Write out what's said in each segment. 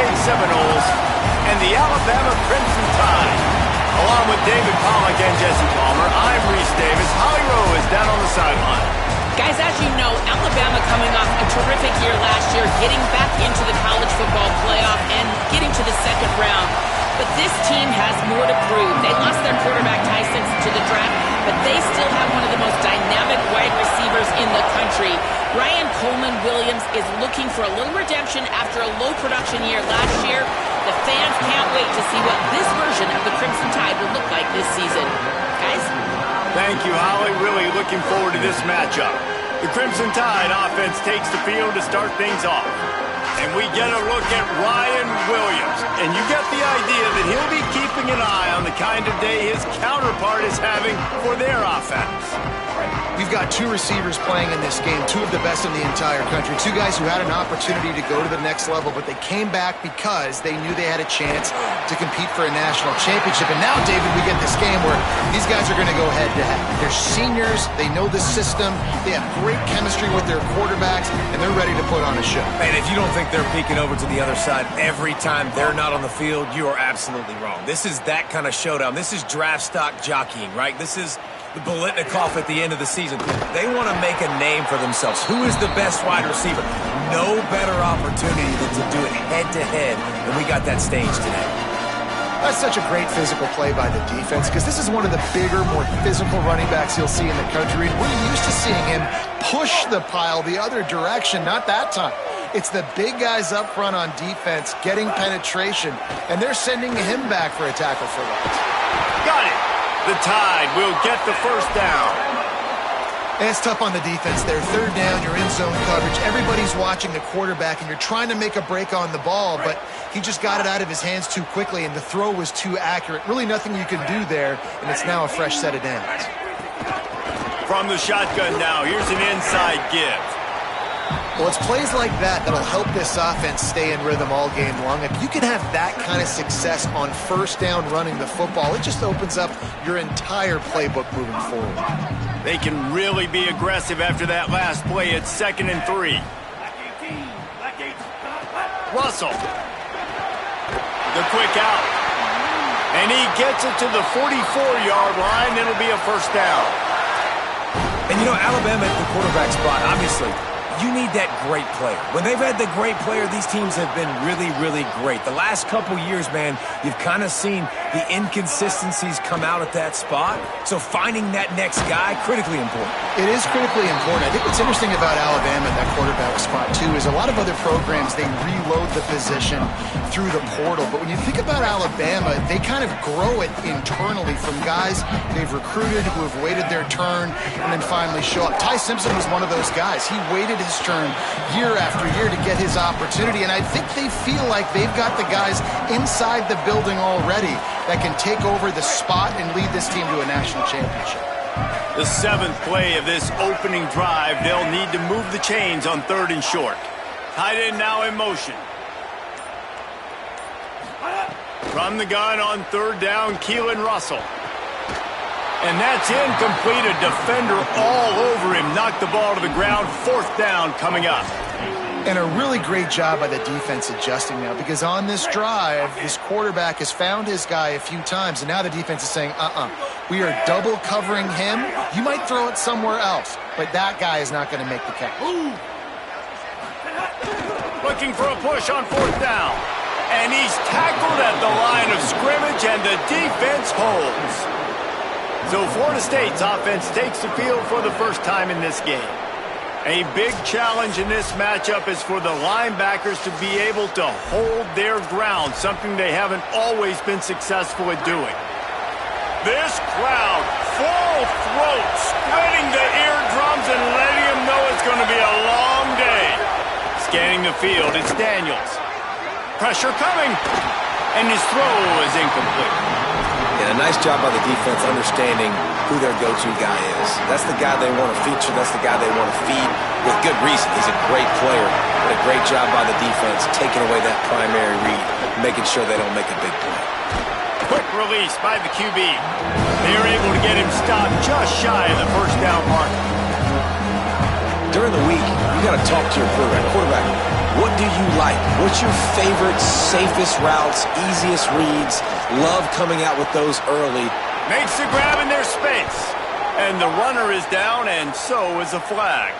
State Seminoles and the Alabama Crimson Tide. Along with David Pollack and Jesse Palmer, I'm Reese Davis. Holly Rowe is down on the sideline. Guys, as you know, Alabama coming off a terrific year last year, getting back into the college football playoff and getting to the second round. But this team has more to prove. They lost their quarterback Ty Simpson to the draft, but they still have one of the most dynamic wide receivers in the country. Ryan Coleman-Williams is looking for a little redemption after a low production year last year. The fans can't wait to see what this version of the Crimson Tide will look like this season. Guys? Thank you, Holly. Really looking forward to this matchup. The Crimson Tide offense takes the field to start things off. And we get a look at Ryan Williams. And you get the idea that he'll be keeping an eye on the kind of day his counterpart is having for their offense. We've got two receivers playing in this game, two of the best in the entire country. Two guys who had an opportunity to go to the next level, but they came back because they knew they had a chance to compete for a national championship. And now, David, we get this game where these guys are going to go head-to-head. They're seniors. They know the system. They have great chemistry with their quarterbacks, and they're ready to put on a show. Man, if you don't think they're peeking over to the other side every time they're not on the field, you are absolutely wrong. This is that kind of showdown. This is draft stock jockeying, right? This is the Bolitnikoff at the end of the season. They want to make a name for themselves. Who is the best wide receiver? No better opportunity than to do it head-to-head, and we got that stage today. That's such a great physical play by the defense because this is one of the bigger, more physical running backs you'll see in the country. We're used to seeing him push the pile the other direction, not that time. It's the big guys up front on defense getting penetration, and they're sending him back for a tackle for loss. Got it. The Tide will get the first down. And it's tough on the defense there. Third down, you're in zone coverage. Everybody's watching the quarterback, and you're trying to make a break on the ball, but he just got it out of his hands too quickly, and the throw was too accurate. Really nothing you can do there, and it's now a fresh set of downs. From the shotgun now, here's an inside give. Well, it's plays like that that'll help this offense stay in rhythm all game long. If you can have that kind of success on first down running the football, it just opens up your entire playbook moving forward. They can really be aggressive after that last play. It's 2nd and 3. Russell. The quick out. And he gets it to the 44-yard line. It'll be a first down. And, you know, Alabama at the quarterback spot, obviously, you need that great player. When they've had the great player, these teams have been really, really great. The last couple years, man, you've kind of seen the inconsistencies come out at that spot. So finding that next guy, critically important. It is critically important. I think what's interesting about Alabama at that quarterback spot, too, is a lot of other programs, they reload the position through the portal. But when you think about Alabama, they kind of grow it internally from guys they've recruited who have waited their turn and then finally show up. Ty Simpson was one of those guys. He waited his turn year after year to get his opportunity, and I think they feel like they've got the guys inside the building already that can take over the spot and lead this team to a national championship. The 7th play of this opening drive, they'll need to move the chains on 3rd and short. Tight end now in motion. From the gun on 3rd down, Keelan Russell. And that's incomplete. A defender all over him. Knocked the ball to the ground. 4th down coming up. And a really great job by the defense adjusting now, because on this drive, this quarterback has found his guy a few times, and now the defense is saying, we are double covering him. You might throw it somewhere else, but that guy is not going to make the catch. Looking for a push on 4th down. And he's tackled at the line of scrimmage, and the defense holds. So Florida State's offense takes the field for the first time in this game. A big challenge in this matchup is for the linebackers to be able to hold their ground, something they haven't always been successful at doing. This crowd, full throat, spreading the eardrums and letting them know it's going to be a long day. Scanning the field, it's Daniels. Pressure coming, and his throw is incomplete. And a nice job by the defense understanding who their go-to guy is. That's the guy they want to feature. That's the guy they want to feed with good reason. He's a great player, but a great job by the defense taking away that primary read, making sure they don't make a big play. Quick release by the QB. They are able to get him stopped just shy of the first down mark. During the week, you got to talk to your quarterback. What do you like? What's your favorite, safest routes, easiest reads? Love coming out with those early. Makes the grab in their space. And the runner is down, and so is a flag.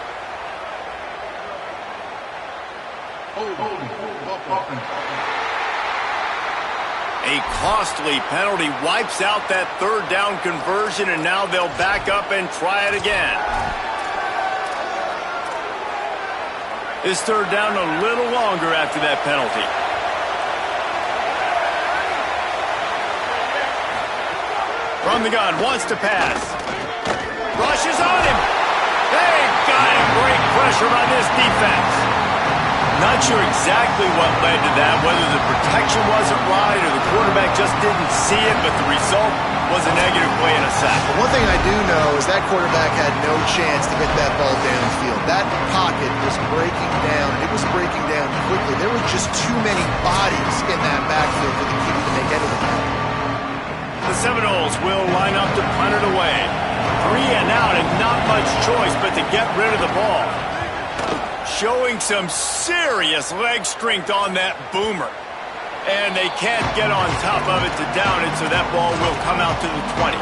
A costly penalty wipes out that third down conversion, and now they'll back up and try it again. This third down a little longer after that penalty. From the gun, wants to pass. Rushes on him. They got him. Great pressure on this defense. Not sure exactly what led to that, whether the protection wasn't right or the quarterback just didn't see it, but the result was a negative play and a sack. But one thing I do know is that quarterback had no chance to get that ball downfield. That pocket was breaking down, and it was breaking down quickly. There were just too many bodies in that backfield for the keeper to make anything happen. The Seminoles will line up to punt it away. 3 and out, and not much choice but to get rid of the ball. Showing some serious leg strength on that boomer. And they can't get on top of it to down it, so that ball will come out to the 20.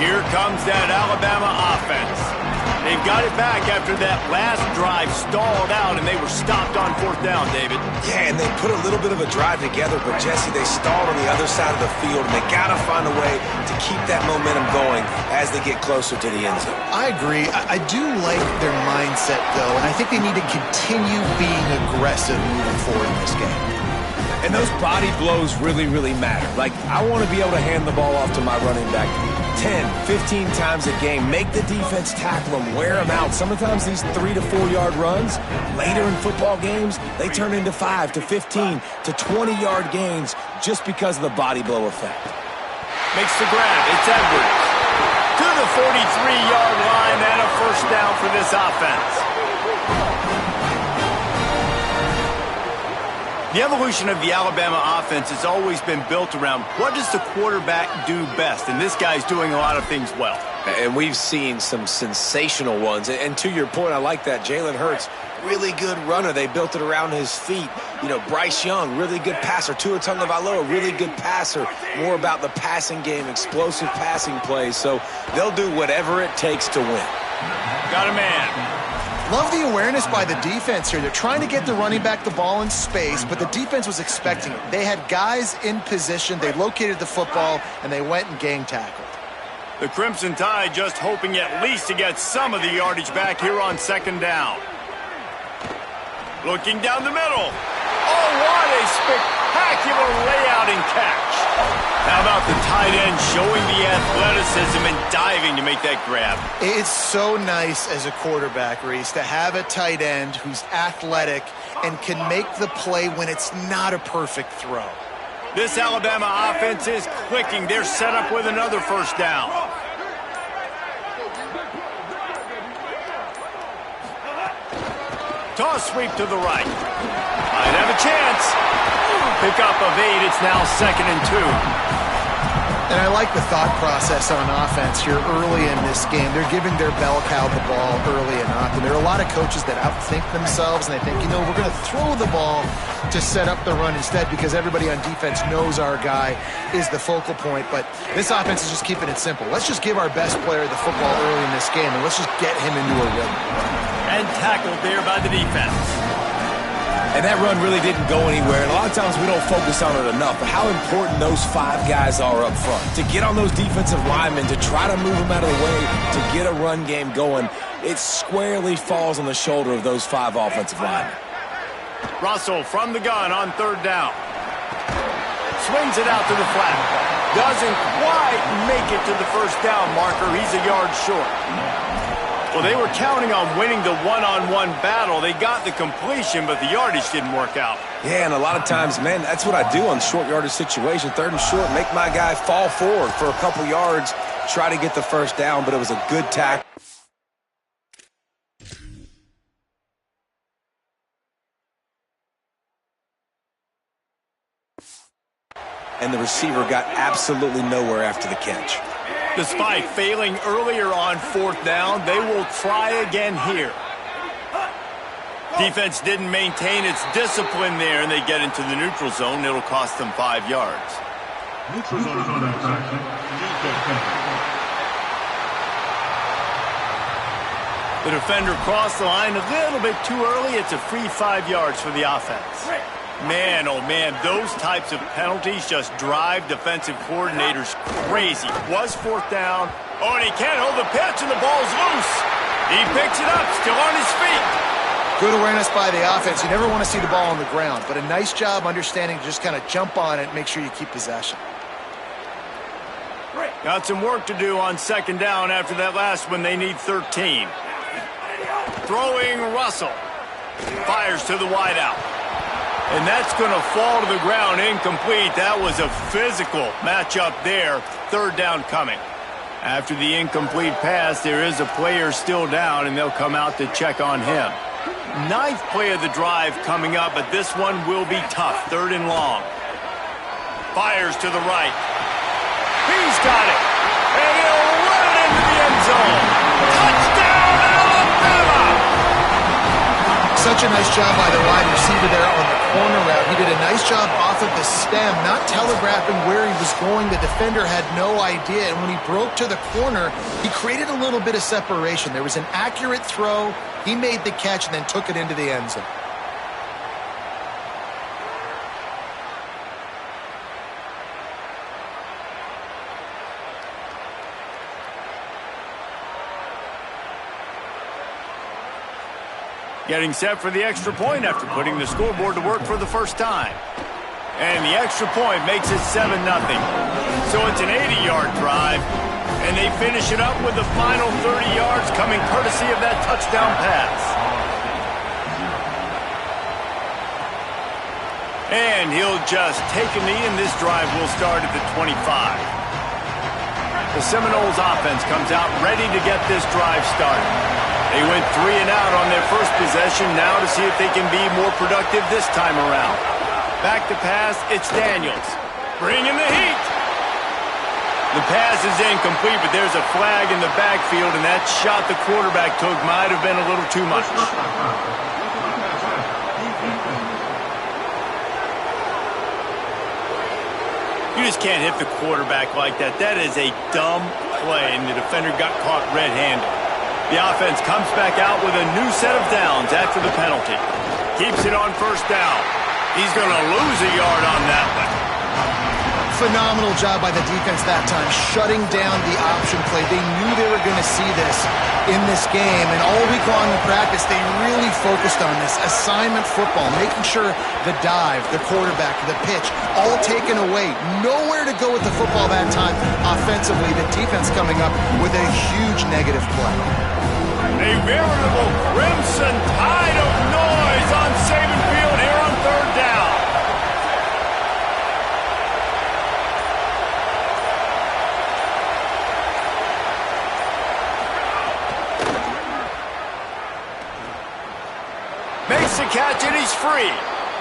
Here comes that Alabama offense. They've got it back after that last drive stalled out, and they were stopped on fourth down, David. Yeah, and they put a little bit of a drive together, but, Jesse, they stalled on the other side of the field, and they got to find a way to keep that momentum going as they get closer to the end zone. I agree. I do like their mindset, though, and I think they need to continue being aggressive moving forward in this game. And those body blows really, really matter. Like, I want to be able to hand the ball off to my running back 10, 15 times a game. Make the defense tackle them, wear them out. Sometimes these 3 to 4 yard runs, later in football games, they turn into 5 to 15 to 20 yard gains just because of the body blow effect. Makes the grab. It's Edwards. To the 43-yard line and a first down for this offense. The evolution of the Alabama offense has always been built around what does the quarterback do best, and this guy's doing a lot of things well. And we've seen some sensational ones. And to your point, I like that. Jalen Hurts, really good runner. They built it around his feet. You know, Bryce Young, really good passer. Tua Tagovailoa, really good passer. More about the passing game, explosive passing plays. So they'll do whatever it takes to win. Got a man. Love the awareness by the defense here. They're trying to get the running back the ball in space, but the defense was expecting it. They had guys in position. They located the football, and they went and gang tackled. The Crimson Tide just hoping at least to get some of the yardage back here on second down. Looking down the middle. Oh, what a spectacular layout and catch. How about the tight end showing the athleticism and diving to make that grab? It's so nice as a quarterback, Reese, to have a tight end who's athletic and can make the play when it's not a perfect throw. This Alabama offense is clicking. They're set up with another first down. Toss sweep to the right. Might have a chance. Pick up of 8. It's now 2nd and 2. And I like the thought process on offense here early in this game. They're giving their bell cow the ball early and often. There are a lot of coaches that outthink themselves, and they think, you know, we're going to throw the ball to set up the run instead because everybody on defense knows our guy is the focal point. But this offense is just keeping it simple. Let's just give our best player the football early in this game, and let's just get him into a rhythm. And tackled there by the defense. And that run really didn't go anywhere. And a lot of times we don't focus on it enough. But how important those 5 guys are up front. To get on those defensive linemen, to try to move them out of the way, to get a run game going, it squarely falls on the shoulder of those 5 offensive linemen. Russell from the gun on third down. Swings it out to the flat. Doesn't quite make it to the first down marker. He's a yard short. Well, they were counting on winning the one-on-one battle. They got the completion, but the yardage didn't work out. Yeah, and a lot of times, man, that's what I do on short yardage situation. 3rd and short, make my guy fall forward for a couple yards, try to get the first down, but it was a good tackle. And the receiver got absolutely nowhere after the catch. Despite failing earlier on fourth down, they will try again here. Defense didn't maintain its discipline there, and they get into the neutral zone. It'll cost them 5 yards. Neutral zone infraction. The defender crossed the line a little bit too early. It's a free 5 yards for the offense. Man, oh man, those types of penalties just drive defensive coordinators crazy. Was 4th down. Oh, and he can't hold the pitch, and the ball's loose. He picks it up, still on his feet. Good awareness by the offense. You never want to see the ball on the ground, but a nice job understanding to just kind of jump on it and make sure you keep possession. Got some work to do on 2nd down after that last one. They need 13. Throwing Russell. Fires to the wideout. And that's going to fall to the ground incomplete. That was a physical matchup there. 3rd down coming. After the incomplete pass, there is a player still down, and they'll come out to check on him. 9th play of the drive coming up, but this one will be tough. 3rd and long. Fires to the right. He's got it. And he'll run it into the end zone. Touchdown, Alabama! Such a nice job by the wide receiver there on the corner route. He did a nice job off of the stem, not telegraphing where he was going. The defender had no idea, and when he broke to the corner, he created a little bit of separation. There was an accurate throw. He made the catch and then took it into the end zone. Getting set for the extra point after putting the scoreboard to work for the first time. And the extra point makes it 7-0. So it's an 80-yard drive, and they finish it up with the final 30 yards coming courtesy of that touchdown pass. And he'll just take a knee, and this drive will start at the 25. The Seminoles offense comes out ready to get this drive started. They went 3 and out on their first possession, now to see if they can be more productive this time around. Back to pass, it's Daniels. Bringing the heat. The pass is incomplete, but there's a flag in the backfield, and that shot the quarterback took might have been a little too much. You just can't hit the quarterback like that. That is a dumb play, and the defender got caught red-handed. The offense comes back out with a new set of downs after the penalty. Keeps it on 1st down. He's going to lose a yard on that one. Phenomenal job by the defense that time, shutting down the option play. They knew they were going to see this in this game, and all week long in practice, they really focused on this assignment football, making sure the dive, the quarterback, the pitch, all taken away. Nowhere to go with the football that time offensively. The defense coming up with a huge negative play. A veritable crimson tide of noise on Saban Field here on 3rd down. Makes the catch, and he's free.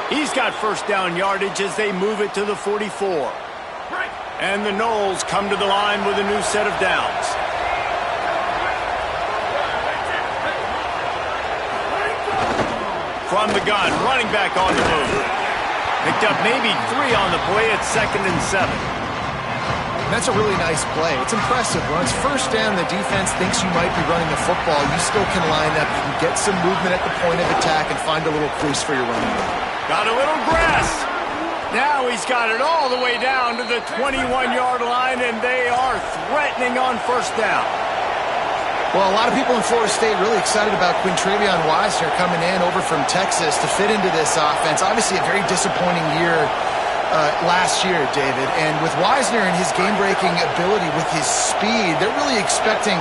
He's got 1st down yardage as they move it to the 44. And the Noles come to the line with a new set of downs. From the gun, running back on the move. Picked up maybe 3 on the play at 2nd and 7. That's a really nice play. It's impressive. When it's 1st down, the defense thinks you might be running the football. You still can line up. You can get some movement at the point of attack and find a little crease for your running back. Got a little grass. Now he's got it all the way down to the 21-yard line, and they are threatening on 1st down. Well, a lot of people in Florida State really excited about Quintravion Wisner coming in over from Texas to fit into this offense. Obviously, a very disappointing year last year, David. And with Wisner and his game-breaking ability, with his speed, they're really expecting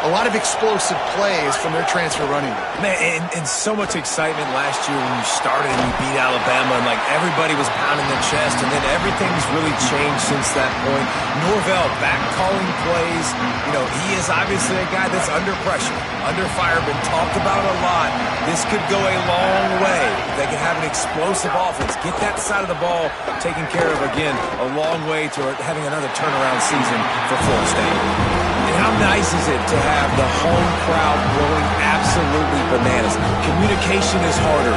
a lot of explosive plays from their transfer running back. Man, and so much excitement last year when you started and you beat Alabama, and like everybody was pounding their chest, and then everything's really changed since that point. Norvell back calling plays. You know, he is obviously a guy that's under pressure, under fire, been talked about a lot. This could go a long way. They can have an explosive offense, get that side of the ball taken care of again, a long way to having another turnaround season for Florida State. mean, how nice is it to have the home crowd blowing absolutely bananas? Communication is harder.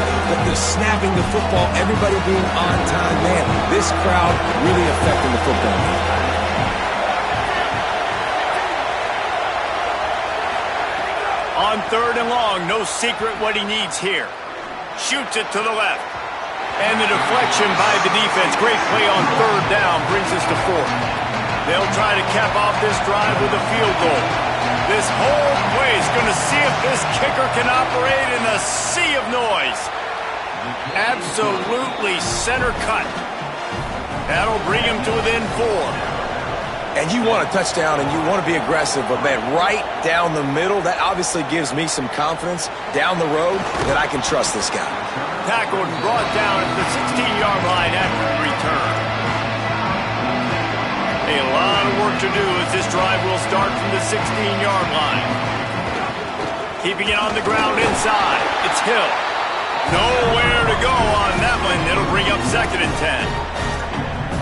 The snapping the football, everybody being on time. Man, this crowd really affecting the football game. On 3rd and long, no secret what he needs here. Shoots it to the left. And the deflection by the defense. Great play on 3rd down brings us to 4th. They'll try to cap off this drive with a field goal. This whole play is going to see if this kicker can operate in the sea of noise. Absolutely center cut. That'll bring him to within 4. And you want a touchdown and you want to be aggressive, but man, right down the middle, that obviously gives me some confidence down the road that I can trust this guy. Tackled and brought down at the 16-yard line after the return. A lot of work to do as this drive will start from the 16-yard line. Keeping it on the ground inside. It's Hill. Nowhere to go on that one. It'll bring up 2nd and 10.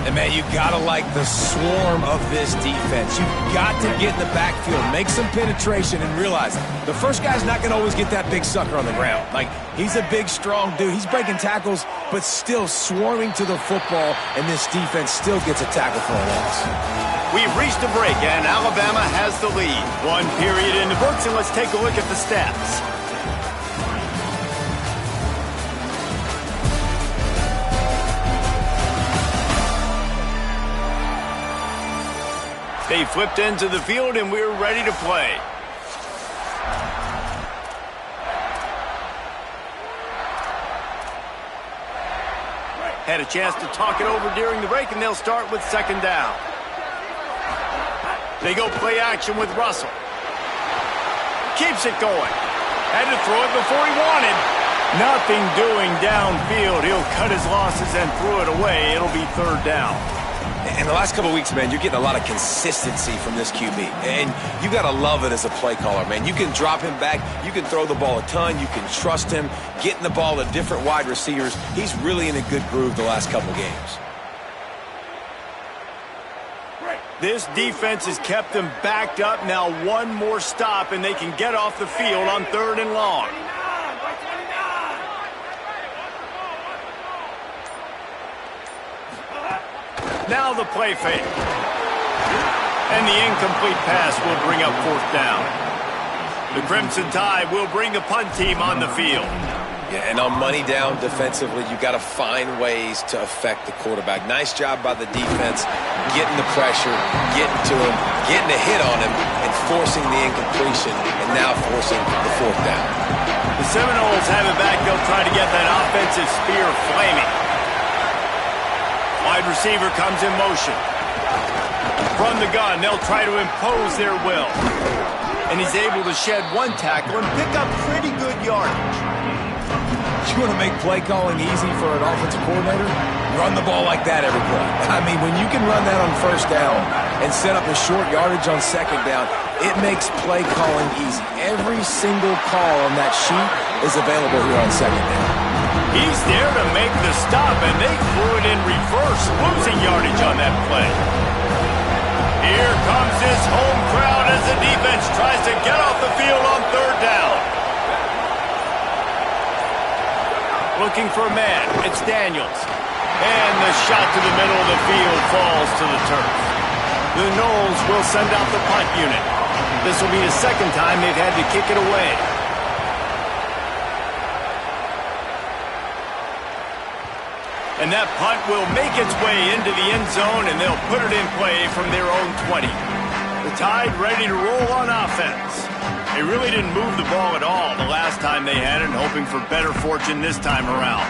And, man, you got to like the swarm of this defense. You've got to get in the backfield, make some penetration, and realize the first guy's not going to always get that big sucker on the ground. Like, he's a big, strong dude. He's breaking tackles, but still swarming to the football, and this defense still gets a tackle for a loss. We've reached a break, and Alabama has the lead. 1 period in the books, and let's take a look at the stats. They flipped into the field, and we're ready to play. Had a chance to talk it over during the break, and they'll start with 2nd down. They go play action with Russell. Keeps it going. Had to throw it before he wanted. Nothing doing downfield. He'll cut his losses and throw it away. It'll be 3rd down. In the last couple of weeks, man, you're getting a lot of consistency from this QB. And you got to love it as a play caller, man. You can drop him back. You can throw the ball a ton. You can trust him. Getting the ball to different wide receivers. He's really in a good groove the last couple games. This defense has kept them backed up. Now 1 more stop, and they can get off the field on 3rd and long. Now the play fake. And the incomplete pass will bring up 4th down. The Crimson Tide will bring the punt team on the field. Yeah, and on money down defensively, you got to find ways to affect the quarterback. Nice job by the defense, getting the pressure, getting to him, getting a hit on him, and forcing the incompletion, and now forcing the 4th down. The Seminoles have it back. They'll try to get that offensive spear flaming. Wide receiver comes in motion. From the gun, they'll try to impose their will. And he's able to shed 1 tackle and pick up pretty good yardage. You want to make play calling easy for an offensive coordinator? Run the ball like that every play. I mean, when you can run that on 1st down and set up a short yardage on 2nd down, it makes play calling easy. Every single call on that sheet is available here on 2nd down. He's there to make the stop, and they threw it in reverse, losing yardage on that play. Here comes his home crowd as the defense tries to get off the field on 3rd down. Looking for a man. It's Daniels. And the shot to the middle of the field falls to the turf. The Noles will send out the punt unit. This will be the 2nd time they've had to kick it away. And that punt will make its way into the end zone, and they'll put it in play from their own 20. The Tide ready to roll on offense. They really didn't move the ball at all the last time they had it, and hoping for better fortune this time around.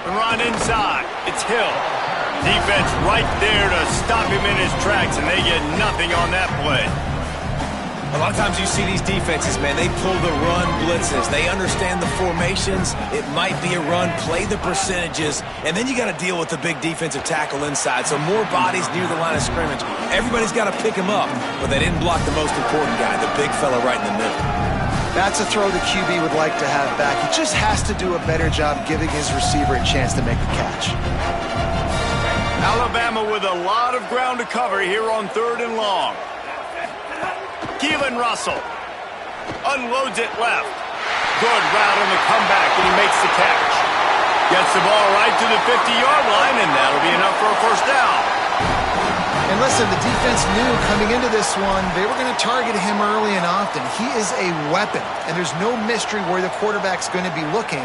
The run inside. It's Hill. Defense right there to stop him in his tracks, and they get nothing on that play. A lot of times you see these defenses, man, they pull the run blitzes. They understand the formations. It might be a run, play the percentages, and then you got to deal with the big defensive tackle inside. So more bodies near the line of scrimmage. Everybody's got to pick him up, but they didn't block the most important guy, the big fella right in the middle. That's a throw the QB would like to have back. He just has to do a better job giving his receiver a chance to make the catch. Alabama with a lot of ground to cover here on 3rd and long. Keelan Russell unloads it left. Good route on the comeback, and he makes the catch. Gets the ball right to the 50-yard line, and that'll be enough for a first down. And listen, the defense knew coming into this one, they were going to target him early and often. He is a weapon, and there's no mystery where the quarterback's going to be looking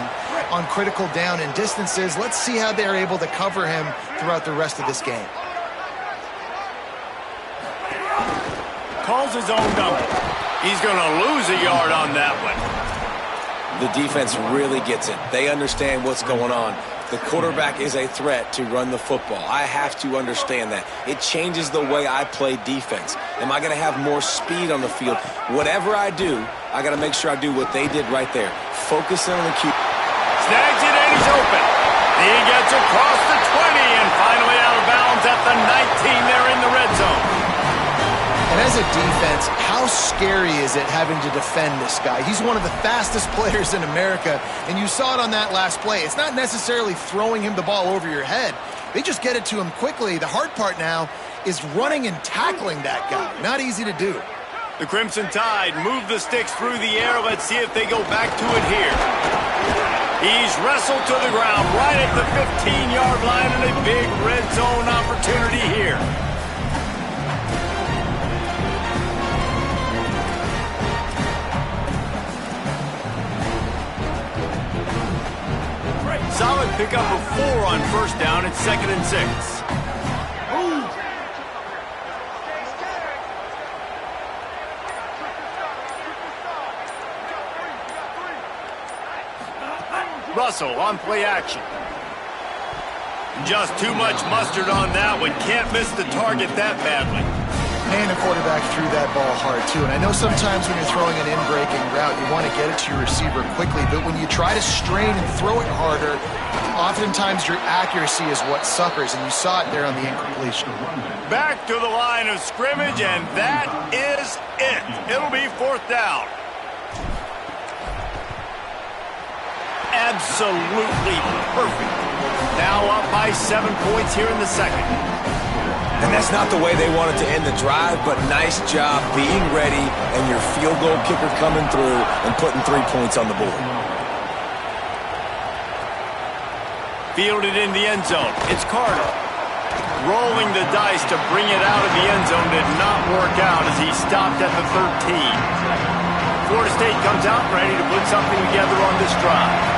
on critical down and distances. Let's see how they're able to cover him throughout the rest of this game. Calls his own number. He's going to lose a yard on that one. The defense really gets it. They understand what's going on. The quarterback is a threat to run the football. I have to understand that. It changes the way I play defense. Am I going to have more speed on the field? Whatever I do, I got to make sure I do what they did right there. Focus on the QB. Snags it and he's open. He gets across the 20 and finally out of bounds at the 19 there in the red zone. And as a defense, how scary is it having to defend this guy? He's one of the fastest players in America, and you saw it on that last play. It's not necessarily throwing him the ball over your head. They just get it to him quickly. The hard part now is running and tackling that guy. Not easy to do. The Crimson Tide move the sticks through the air. Let's see if they go back to it here. He's wrestled to the ground right at the 15-yard line, and a big red zone opportunity here. Solid pickup of 4 on first down. It's 2nd and 6. Russell on play action. Just too much mustard on that one. Can't miss the target that badly. And the quarterback threw that ball hard, too. And I know sometimes when you're throwing an in-breaking route, you want to get it to your receiver quickly. But when you try to strain and throw it harder, oftentimes your accuracy is what suffers. And you saw it there on the incompletion. Back to the line of scrimmage, and that is it. It'll be 4th down. Absolutely perfect. Now up by 7 points here in the second. And that's not the way they wanted to end the drive, but nice job being ready and your field goal kicker coming through and putting 3 points on the board. Fielded in the end zone. It's Carter. Rolling the dice to bring it out of the end zone did not work out as he stopped at the 13. Florida State comes out ready to put something together on this drive.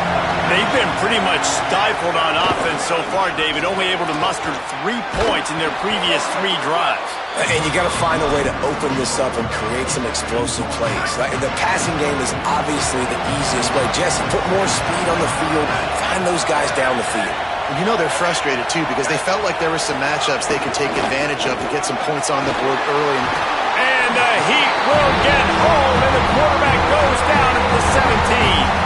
They've been pretty much stifled on offense so far, David, only able to muster 3 points in their previous 3 drives. And you got to find a way to open this up and create some explosive plays. The passing game is obviously the easiest way. Jesse, put more speed on the field, find those guys down the field. You know they're frustrated, too, because they felt like there were some matchups they could take advantage of to get some points on the board early. And the Heat will get home, and the quarterback goes down at the 17.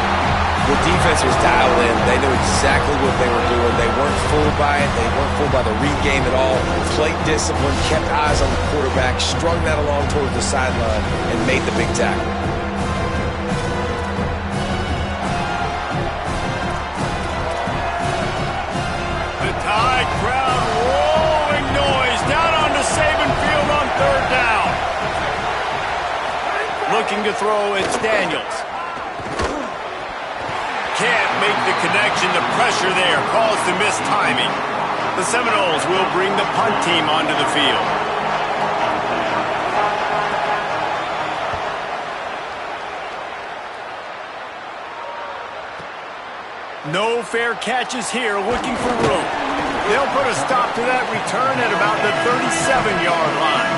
The defense was dialed in. They knew exactly what they were doing. They weren't fooled by it. They weren't fooled by the read game at all. Played discipline, kept eyes on the quarterback, strung that along towards the sideline, and made the big tackle. The Tide crowd rolling noise down onto Saban Field on 3rd down. Looking to throw, it's Daniels. Can't make the connection. The pressure there caused the missed timing. The Seminoles will bring the punt team onto the field. No fair catches here, looking for room. They'll put a stop to that return at about the 37-yard line.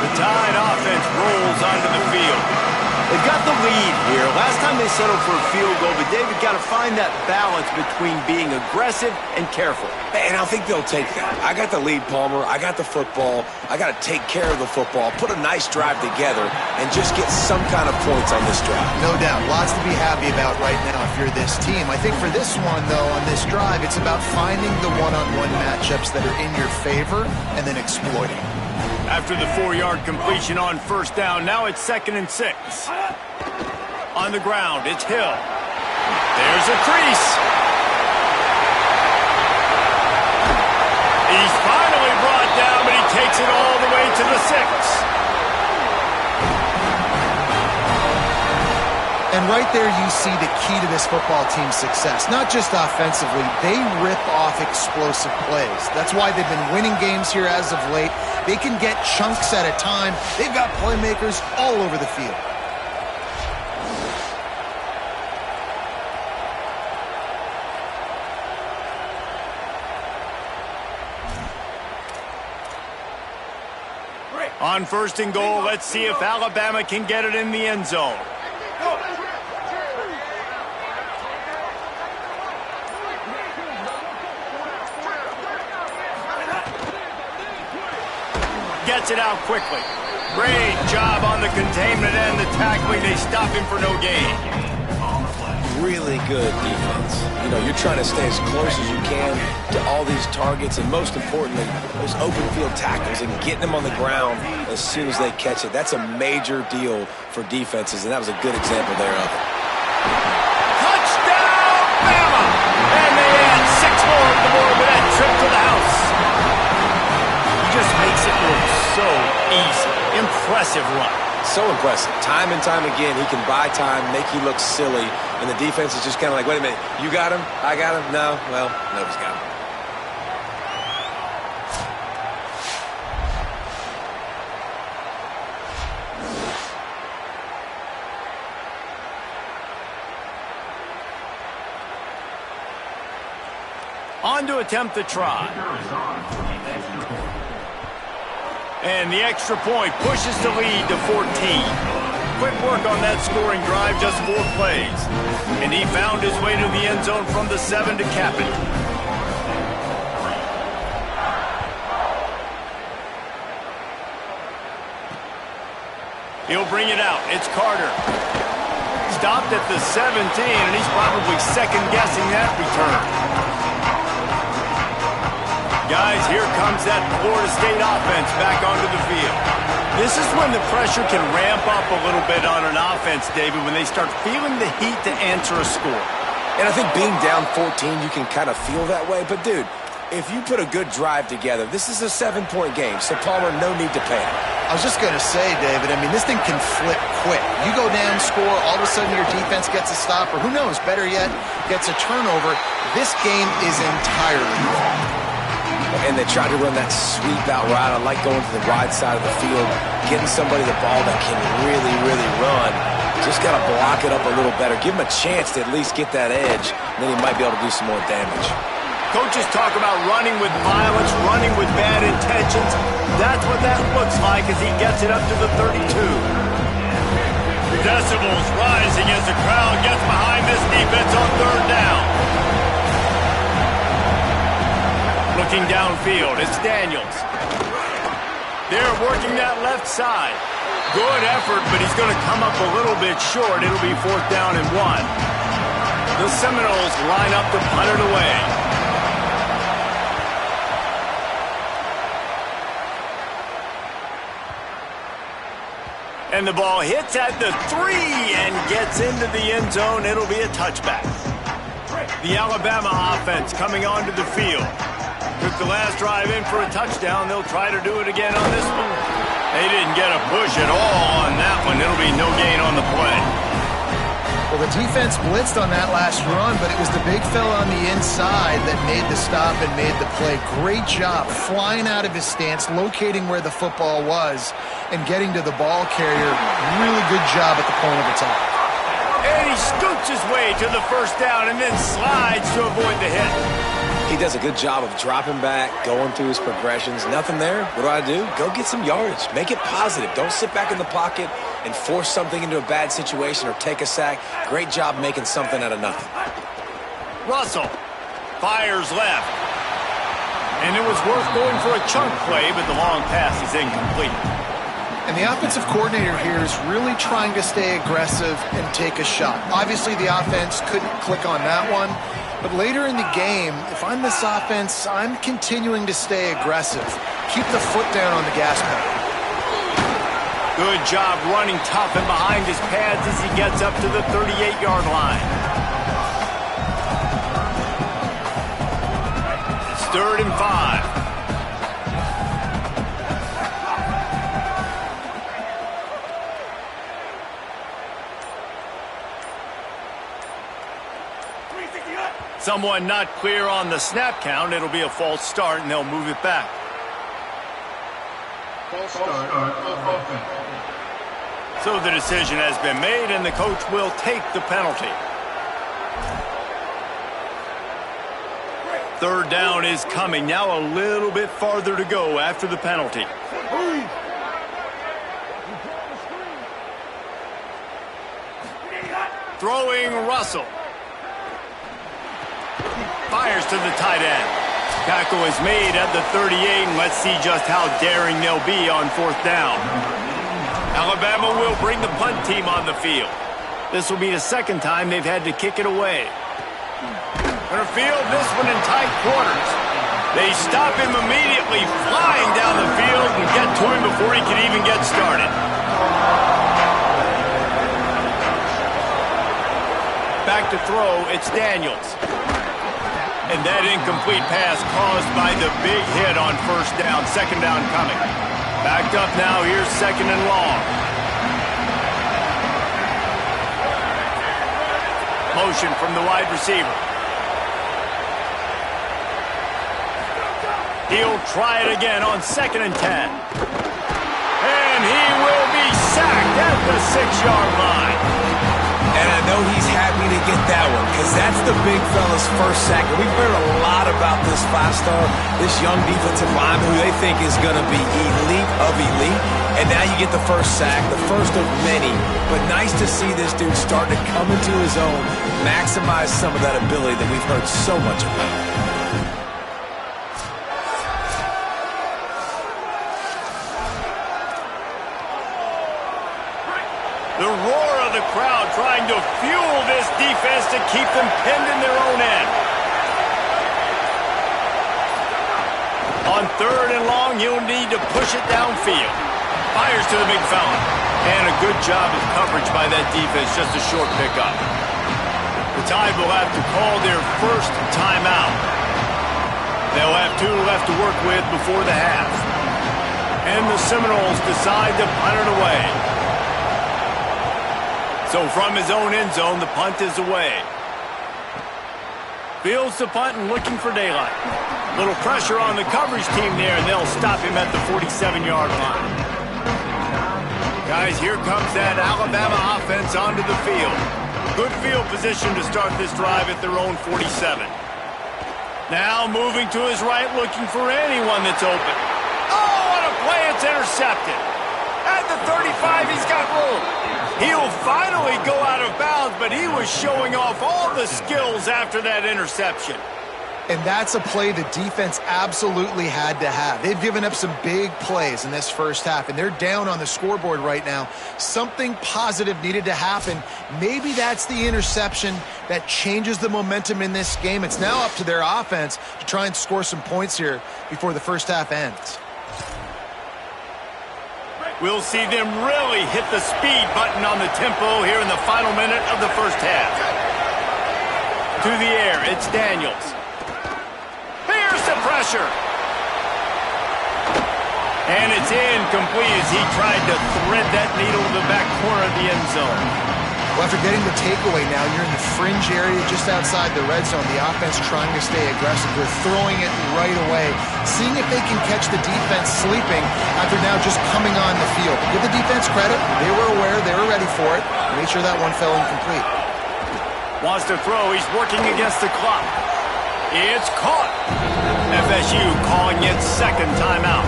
The Tide offense rolls onto the field. They've got the lead here. Last time they settled for a field goal, but David got to find that balance between being aggressive and careful. And I think they'll take that. I got the lead, Palmer. I got the football. I got to take care of the football, put a nice drive together, and just get some kind of points on this drive. No doubt. Lots to be happy about right now if you're this team. I think for this one, though, on this drive, it's about finding the one-on-one matchups that are in your favor and then exploiting. After the 4-yard completion on first down, now it's 2nd and 6. On the ground, it's Hill. There's a crease. He's finally brought down, but he takes it all the way to the 6. And right there you see the key to this football team's success. Not just offensively, they rip off explosive plays. That's why they've been winning games here as of late. They can get chunks at a time. They've got playmakers all over the field. On 1st and goal, let's see if Alabama can get it in the end zone. Gets it out quickly. Great job on the containment and the tackling. They stop him for no gain. Really good defense. You know, you're trying to stay as close as you can to all these targets, and most importantly, those open field tackles and getting them on the ground as soon as they catch it. That's a major deal for defenses, and that was a good example there of it. Touchdown, Bama! And they add 6 more on the board with that trip to the house. He just makes it look so easy. Impressive run. So impressive. Time and time again, he can buy time, make you look silly, and the defense is just kind of like, wait a minute, you got him? I got him? No? Well, nobody's got him. On to attempt the try. And the extra point pushes the lead to 14. Quick work on that scoring drive, just 4 plays. And he found his way to the end zone from the 7 to cap it. He'll bring it out. It's Carter. Stopped at the 17, and he's probably second-guessing that return. Guys, here comes that Florida State offense back onto the field. This is when the pressure can ramp up a little bit on an offense, David, when they start feeling the heat to answer a score. And I think being down 14, you can kind of feel that way. But, dude, if you put a good drive together, this is a 7-point game. So, Palmer, no need to panic. I was just going to say, David, I mean, this thing can flip quick. You go down, score, all of a sudden your defense gets a stop, or who knows, better yet, gets a turnover. This game is entirely different. And they tried to run that sweep out route. I like going to the wide side of the field, getting somebody the ball that can really, really run. Just got to block it up a little better. Give him a chance to at least get that edge, and then he might be able to do some more damage. Coaches talk about running with violence, running with bad intentions. That's what that looks like as he gets it up to the 32. Decibels rising as the crowd gets behind this defense on 3rd down. Looking downfield, it's Daniels. They're working that left side. Good effort, but he's going to come up a little bit short. It'll be 4th down and 1. The Seminoles line up to punt it away. And the ball hits at the 3 and gets into the end zone. It'll be a touchback. The Alabama offense coming onto the field. Took the last drive in for a touchdown. They'll try to do it again on this one. They didn't get a push at all on that one. It'll be no gain on the play. Well, the defense blitzed on that last run, but it was the big fella on the inside that made the stop and made the play. Great job flying out of his stance, locating where the football was, and getting to the ball carrier. Really good job at the point of attack. And he scoots his way to the 1st down and then slides to avoid the hit. He does a good job of dropping back, going through his progressions. Nothing there. What do? Go get some yardage. Make it positive. Don't sit back in the pocket and force something into a bad situation or take a sack. Great job making something out of nothing. Russell fires left. And it was worth going for a chunk play, but the long pass is incomplete. And the offensive coordinator here is really trying to stay aggressive and take a shot. Obviously, the offense couldn't click on that one. But later in the game, if I'm this offense, I'm continuing to stay aggressive. keep the foot down on the gas pedal. Good job running tough and behind his pads as he gets up to the 38-yard line. It's 3rd and 5. Someone not clear on the snap count. It'll be a false start, and they'll move it back. False start. Offense. So the decision has been made, and the coach will take the penalty. 3rd down is coming. Now a little bit farther to go after the penalty. Throwing Russell. Fires to the tight end. Tackle is made at the 38, and let's see just how daring they'll be on 4th down. Alabama will bring the punt team on the field. This will be the 2nd time they've had to kick it away. Gonna field this one in tight quarters. They stop him immediately, flying down the field and get to him before he can even get started. Back to throw, it's Daniels. And that incomplete pass caused by the big hit on 1st down. 2nd down coming. Backed up now. Here's 2nd and long. Motion from the wide receiver. He'll try it again on 2nd and 10. And he will be sacked at the 6-yard line. And I know he's happy to get that one because that's the big fella's first sack. And we've heard a lot about this 5-star, this young defensive lineman who they think is going to be elite of elite. And now you get the first sack, the first of many. But nice to see this dude start to come into his own, maximize some of that ability that we've heard so much about. The roar of the crowd trying to fuel this defense to keep them pinned in their own end. On 3rd and long, he'll need to push it downfield. Fires to the big fella. And a good job of coverage by that defense, just a short pickup. The Tide will have to call their first timeout. They'll have 2 left to work with before the half. And the Seminoles decide to punt it away. So from his own end zone, the punt is away. Fields the punt and looking for daylight. Little pressure on the coverage team there, and they'll stop him at the 47-yard line. Guys, here comes that Alabama offense onto the field. Good field position to start this drive at their own 47. Now moving to his right, looking for anyone that's open. Oh, what a play! It's intercepted. At the 35, he's got room. He'll finally go out of bounds, but he was showing off all the skills after that interception. And that's a play the defense absolutely had to have. They've given up some big plays in this first half, and they're down on the scoreboard right now. Something positive needed to happen. Maybe that's the interception that changes the momentum in this game. It's now up to their offense to try and score some points here before the first half ends. We'll see them really hit the speed button on the tempo here in the final minute of the first half. To the air, it's Daniels. Here's the pressure. And it's incomplete as he tried to thread that needle to the back corner of the end zone. Well, after getting the takeaway now, you're in the fringe area just outside the red zone. The offense trying to stay aggressive. They're throwing it right away, seeing if they can catch the defense sleeping after now just coming on the field. Give the defense credit. They were aware. They were ready for it. Made sure that one fell incomplete. Wants to throw. He's working against the clock. It's caught. FSU calling its 2nd timeout.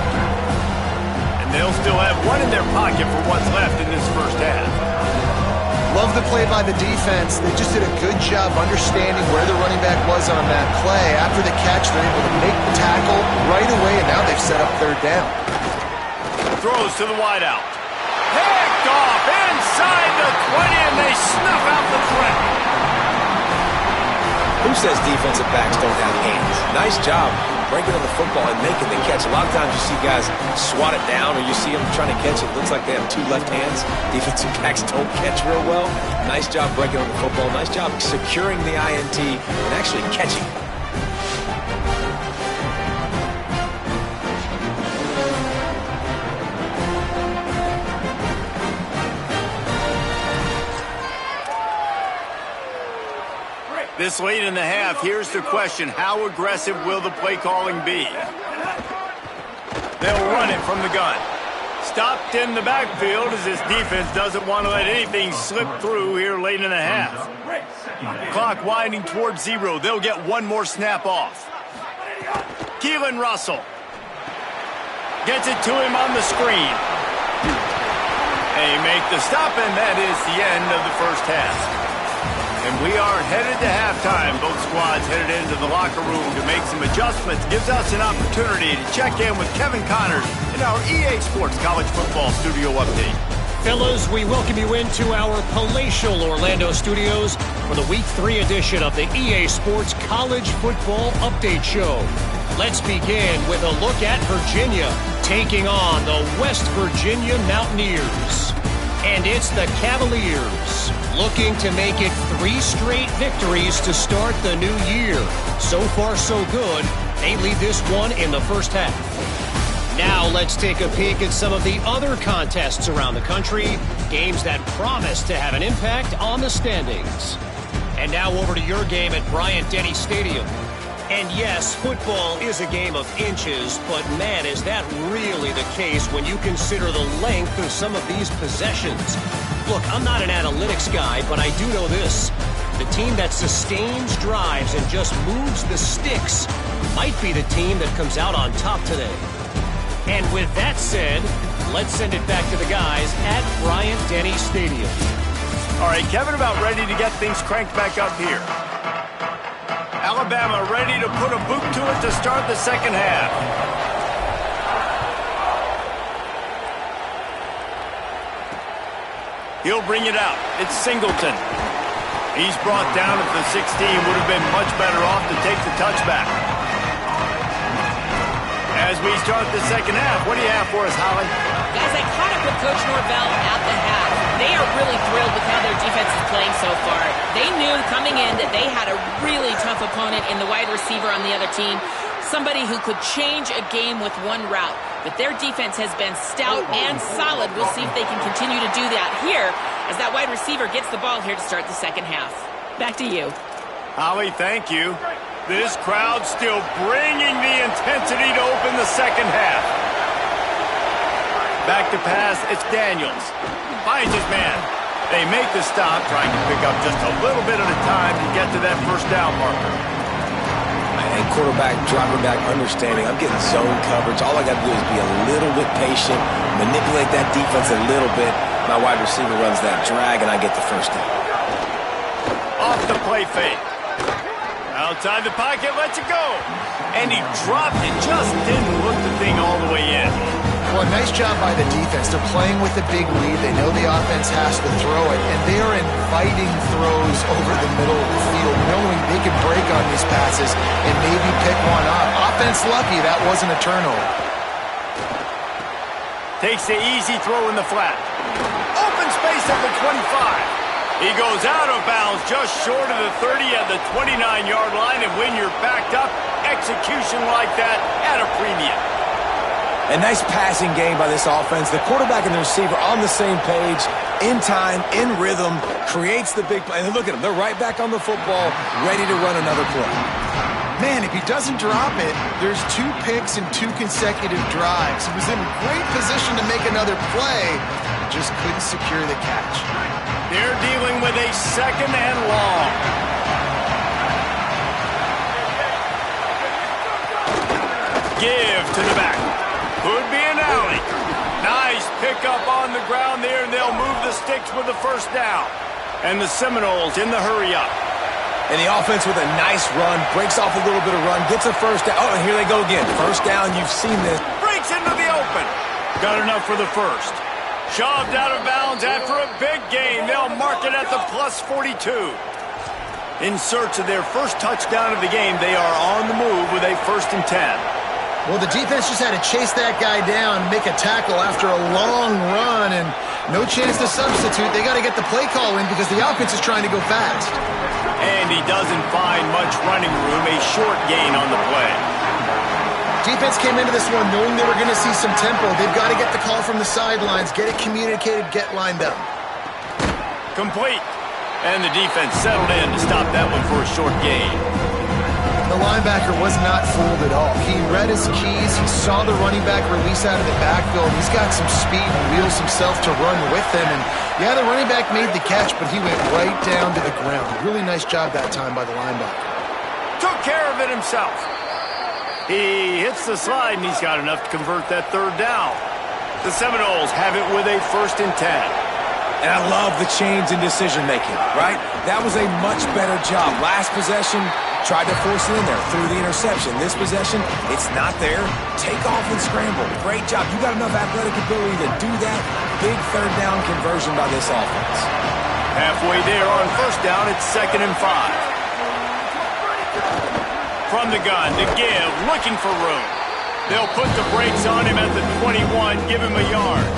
And they'll still have one in their pocket for what's left in this first half. Love the play by the defense. They just did a good job understanding where the running back was on that play. After the catch, they're able to make the tackle right away, and now they've set up 3rd down. Throws to the wideout. Picked off inside the 20, and they snuff out the threat. Who says defensive backs don't have hands? Nice job. breaking on the football and making the catch. A lot of times you see guys swat it down or you see them trying to catch it. It looks like they have two left hands. Defensive backs don't catch real well. Nice job breaking on the football. Nice job securing the INT and actually catching it. This late in the half, here's the question. How aggressive will the play calling be? They'll run it from the gun. Stopped in the backfield as this defense doesn't want to let anything slip through here late in the half. Clock winding towards 0. They'll get one more snap off. Keelan Russell gets it to him on the screen. They make the stop, and that is the end of the first half. And we are headed to halftime. Both squads headed into the locker room to make some adjustments. Gives us an opportunity to check in with Kevin Connors in our EA Sports College Football Studio Update. Fellas, we welcome you into our palatial Orlando studios for the Week 3 edition of the EA Sports College Football Update Show. Let's begin with a look at Virginia taking on the West Virginia Mountaineers. And it's the Cavaliers looking to make it 3 straight victories to start the new year. So far, so good. They lead this one in the first half. Now let's take a peek at some of the other contests around the country, games that promise to have an impact on the standings. And now over to your game at Bryant-Denny Stadium. And yes, football is a game of inches, but man, is that really the case when you consider the length of some of these possessions. Look, I'm not an analytics guy, but I do know this. The team that sustains drives and just moves the sticks might be the team that comes out on top today. And with that said, let's send it back to the guys at Bryant-Denny Stadium. All right, Kevin, about ready to get things cranked back up here. Alabama ready to put a boot to it to start the second half. He'll bring it out. It's Singleton. He's brought down at the 16. Would have been much better off to take the touchback. As we start the second half, what do you have for us, Holly? Guys, I caught up with Coach Norvell at the half. They are really thrilled with how their defense is playing so far. They knew coming in that they had a really tough opponent in the wide receiver on the other team, somebody who could change a game with one route. But their defense has been stout and solid. We'll see if they can continue to do that here as that wide receiver gets the ball here to start the second half. Back to you. Holly, thank you. This crowd still bringing the intensity to open the second half. Back to pass, it's Daniels. Finds his man. They make the stop, trying to pick up just a little bit at a time to get to that first down marker. And quarterback, dropping back, understanding. I'm getting zone coverage. All I got to do is be a little bit patient, manipulate that defense a little bit. My wide receiver runs that drag, and I get the first down. Off the play fake. Outside the pocket, lets it go. And he dropped it, just didn't look the thing all the way in. Well, nice job by the defense. They're playing with a big lead. They know the offense has to throw it, and they are inviting throws over the middle of the field, knowing they can break on these passes and maybe pick one up. Offense lucky, that wasn't a turnover. Takes the easy throw in the flat. Open space at the 25. He goes out of bounds just short of the 30 at the 29-yard line, and when you're backed up, execution like that at a premium. A nice passing game by this offense. The quarterback and the receiver on the same page, in time, in rhythm, creates the big play. And look at them. They're right back on the football, ready to run another play. Man, if he doesn't drop it, there's 2 picks and 2 consecutive drives. He was in great position to make another play, just couldn't secure the catch. They're dealing with a second and long. Give to the back. Could be an alley. Nice pickup on the ground there, and they'll move the sticks with the first down. And the Seminoles in the hurry-up. And the offense with a nice run, breaks off a little bit of run, gets a first down. Oh, and here they go again. First down, you've seen this. Breaks into the open. Got enough for the first. Shoved out of bounds after a big gain. They'll mark it at the +42. In search of their first touchdown of the game, they are on the move with a 1st and 10. Well, the defense just had to chase that guy down, make a tackle after a long run, and no chance to substitute. They got to get the play call in because the offense is trying to go fast. And he doesn't find much running room, a short gain on the play. Defense came into this one knowing they were going to see some tempo. They've got to get the call from the sidelines, get it communicated, get lined up. Complete. And the defense settled in to stop that one for a short gain. The linebacker was not fooled at all. He read his keys. He saw the running back release out of the backfield. He's got some speed and wheels himself to run with him. And yeah, the running back made the catch, but he went right down to the ground. Really nice job that time by the linebacker. Took care of it himself. He hits the slide, and he's got enough to convert that 3rd down. The Seminoles have it with a 1st and 10. And I love the change in decision-making, right? That was a much better job. Last possession, tried to force it in there through the interception. This possession, it's not there. Take off and scramble. Great job. You got enough athletic ability to do that. Big 3rd down conversion by this offense. Halfway there on 1st down, it's 2nd and 5. From the gun, to give, looking for room. They'll put the brakes on him at the 21, give him a yard.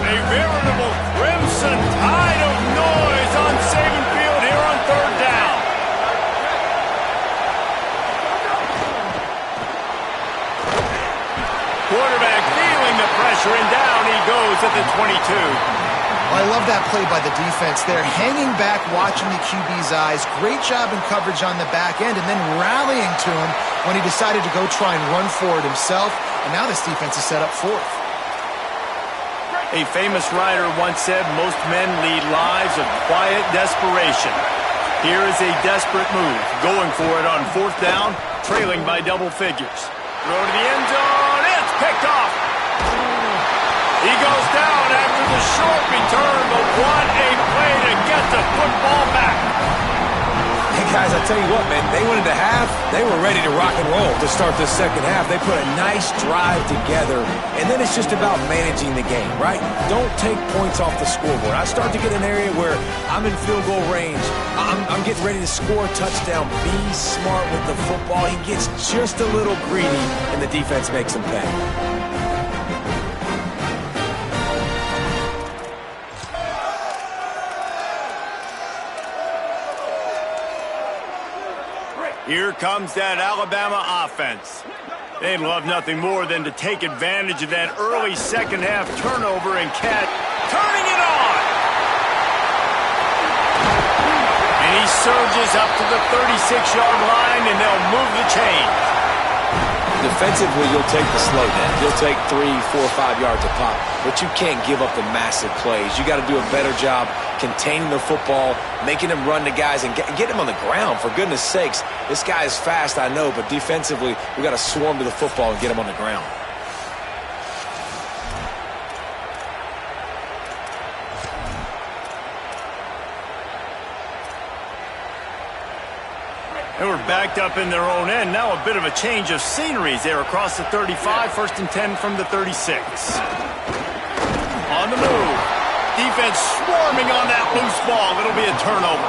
A veritable crimson tide of noise on Saban Field here on 3rd down. Quarterback feeling the pressure, and down he goes at the 22. I love that play by the defense. They're hanging back, watching the QB's eyes. Great job in coverage on the back end, and then rallying to him when he decided to go try and run for it himself. And now this defense is set up 4th. A famous writer once said, most men lead lives of quiet desperation. Here is a desperate move, going for it on 4th down, trailing by double figures. Throw to the end zone, it's picked off. He goes down after the short return, but what a play to get the football back. Hey, guys, I tell you what, man, they went into half. They were ready to rock and roll to start the 2nd half. They put a nice drive together, and then it's just about managing the game, right? Don't take points off the scoreboard. I start to get an area where I'm in field goal range. I'm getting ready to score a touchdown. Be smart with the football. He gets just a little greedy, and the defense makes him pay. Here comes that Alabama offense. They'd love nothing more than to take advantage of that early 2nd half turnover and catch. Turning it on! And he surges up to the 36-yard line, and they'll move the chains. Defensively, you'll take the slow down. You'll take 3, 4, 5 yards a pop, but you can't give up the massive plays. You got to do a better job containing the football, making them run to guys, and get him on the ground. For goodness sakes, this guy is fast, I know, but defensively, we got to swarm to the football and get him on the ground. They were backed up in their own end. Now a bit of a change of sceneries there across the 35. 1st and 10 from the 36. On the move. Defense swarming on that loose ball. It'll be a turnover.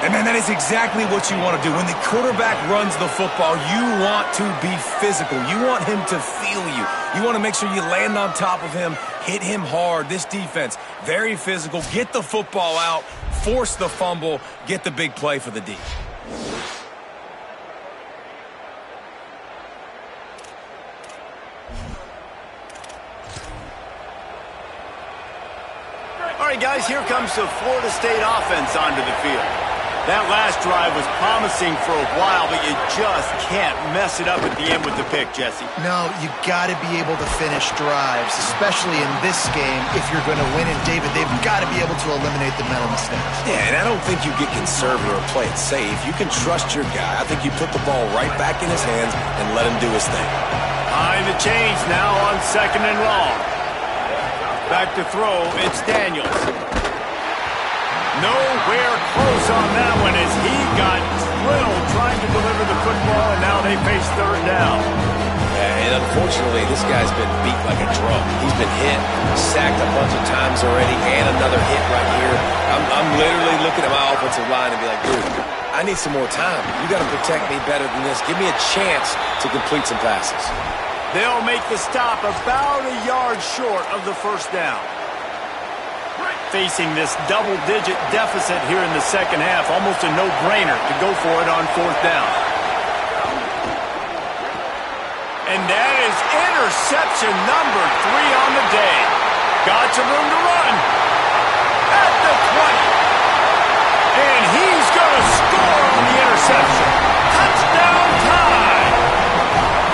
And, man, that is exactly what you want to do. When the quarterback runs the football, you want to be physical. You want him to feel you. You want to make sure you land on top of him, hit him hard. This defense, very physical. Get the football out, force the fumble, get the big play for the D. All right, guys, here comes the Florida State offense onto the field. That last drive was promising for a while, but you just can't mess it up at the end with the pick, Jesse. No, you got to be able to finish drives, especially in this game if you're going to win. And, David, they've got to be able to eliminate the mental mistakes. Yeah, and I don't think you get conservative or play it safe. You can trust your guy. I think you put the ball right back in his hands and let him do his thing. Behind the chains now on 2nd and long. Back to throw, it's Daniels. Nowhere close on that one as he got drilled trying to deliver the football, and now they face 3rd down. and unfortunately, this guy's been beat like a drum. He's been hit, sacked a bunch of times already, and another hit right here. I'm literally looking at my offensive line and be like, dude, I need some more time. You got to protect me better than this. Give me a chance to complete some passes. They'll make the stop about a yard short of the first down. Facing this double-digit deficit here in the second half, almost a no-brainer to go for it on fourth down. And that is interception number 3 on the day. Got some room to run. At the 20. And he's going to score on the interception. Touchdown time.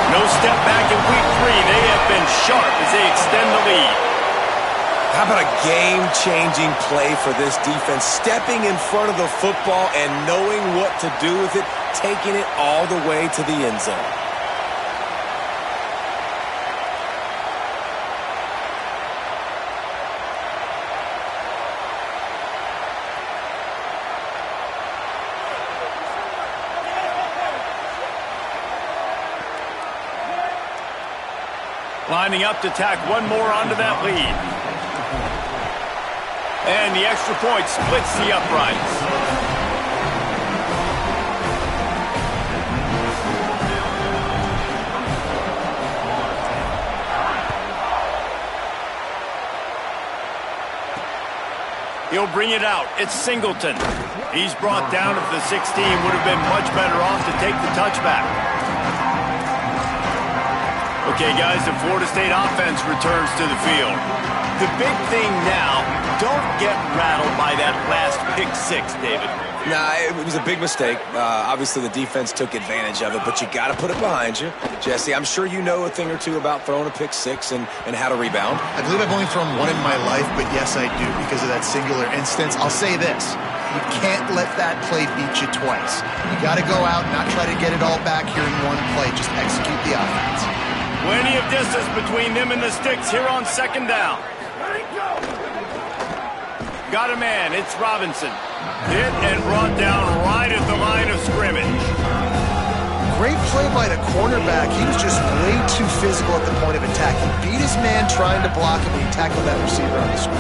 No step back in week 3. They have been sharp as they extend the lead. How about a game-changing play for this defense? Stepping in front of the football and knowing what to do with it, taking it all the way to the end zone. Lining up to tack one more onto that lead. And the extra point splits the uprights. He'll bring it out. It's Singleton. He's brought down at the 16. Would have been much better off to take the touchback. Okay, guys, the Florida State offense returns to the field. The big thing now, don't get rattled by that last pick 6, David. Nah, it was a big mistake. Obviously, the defense took advantage of it, but you got to put it behind you. Jesse, I'm sure you know a thing or two about throwing a pick 6 and how to rebound. I believe I've only thrown one in my life, but yes, I do because of that singular instance. I'll say this. You can't let that play beat you twice. You got to go out and not try to get it all back here in one play. Just execute the offense. Plenty of distance between them and the sticks here on second down. Got a man. It's Robinson. Hit and brought down right at the line of scrimmage. Great play by the cornerback. He was just way too physical at the point of attack. He beat his man trying to block him, and he tackled that receiver on the screen.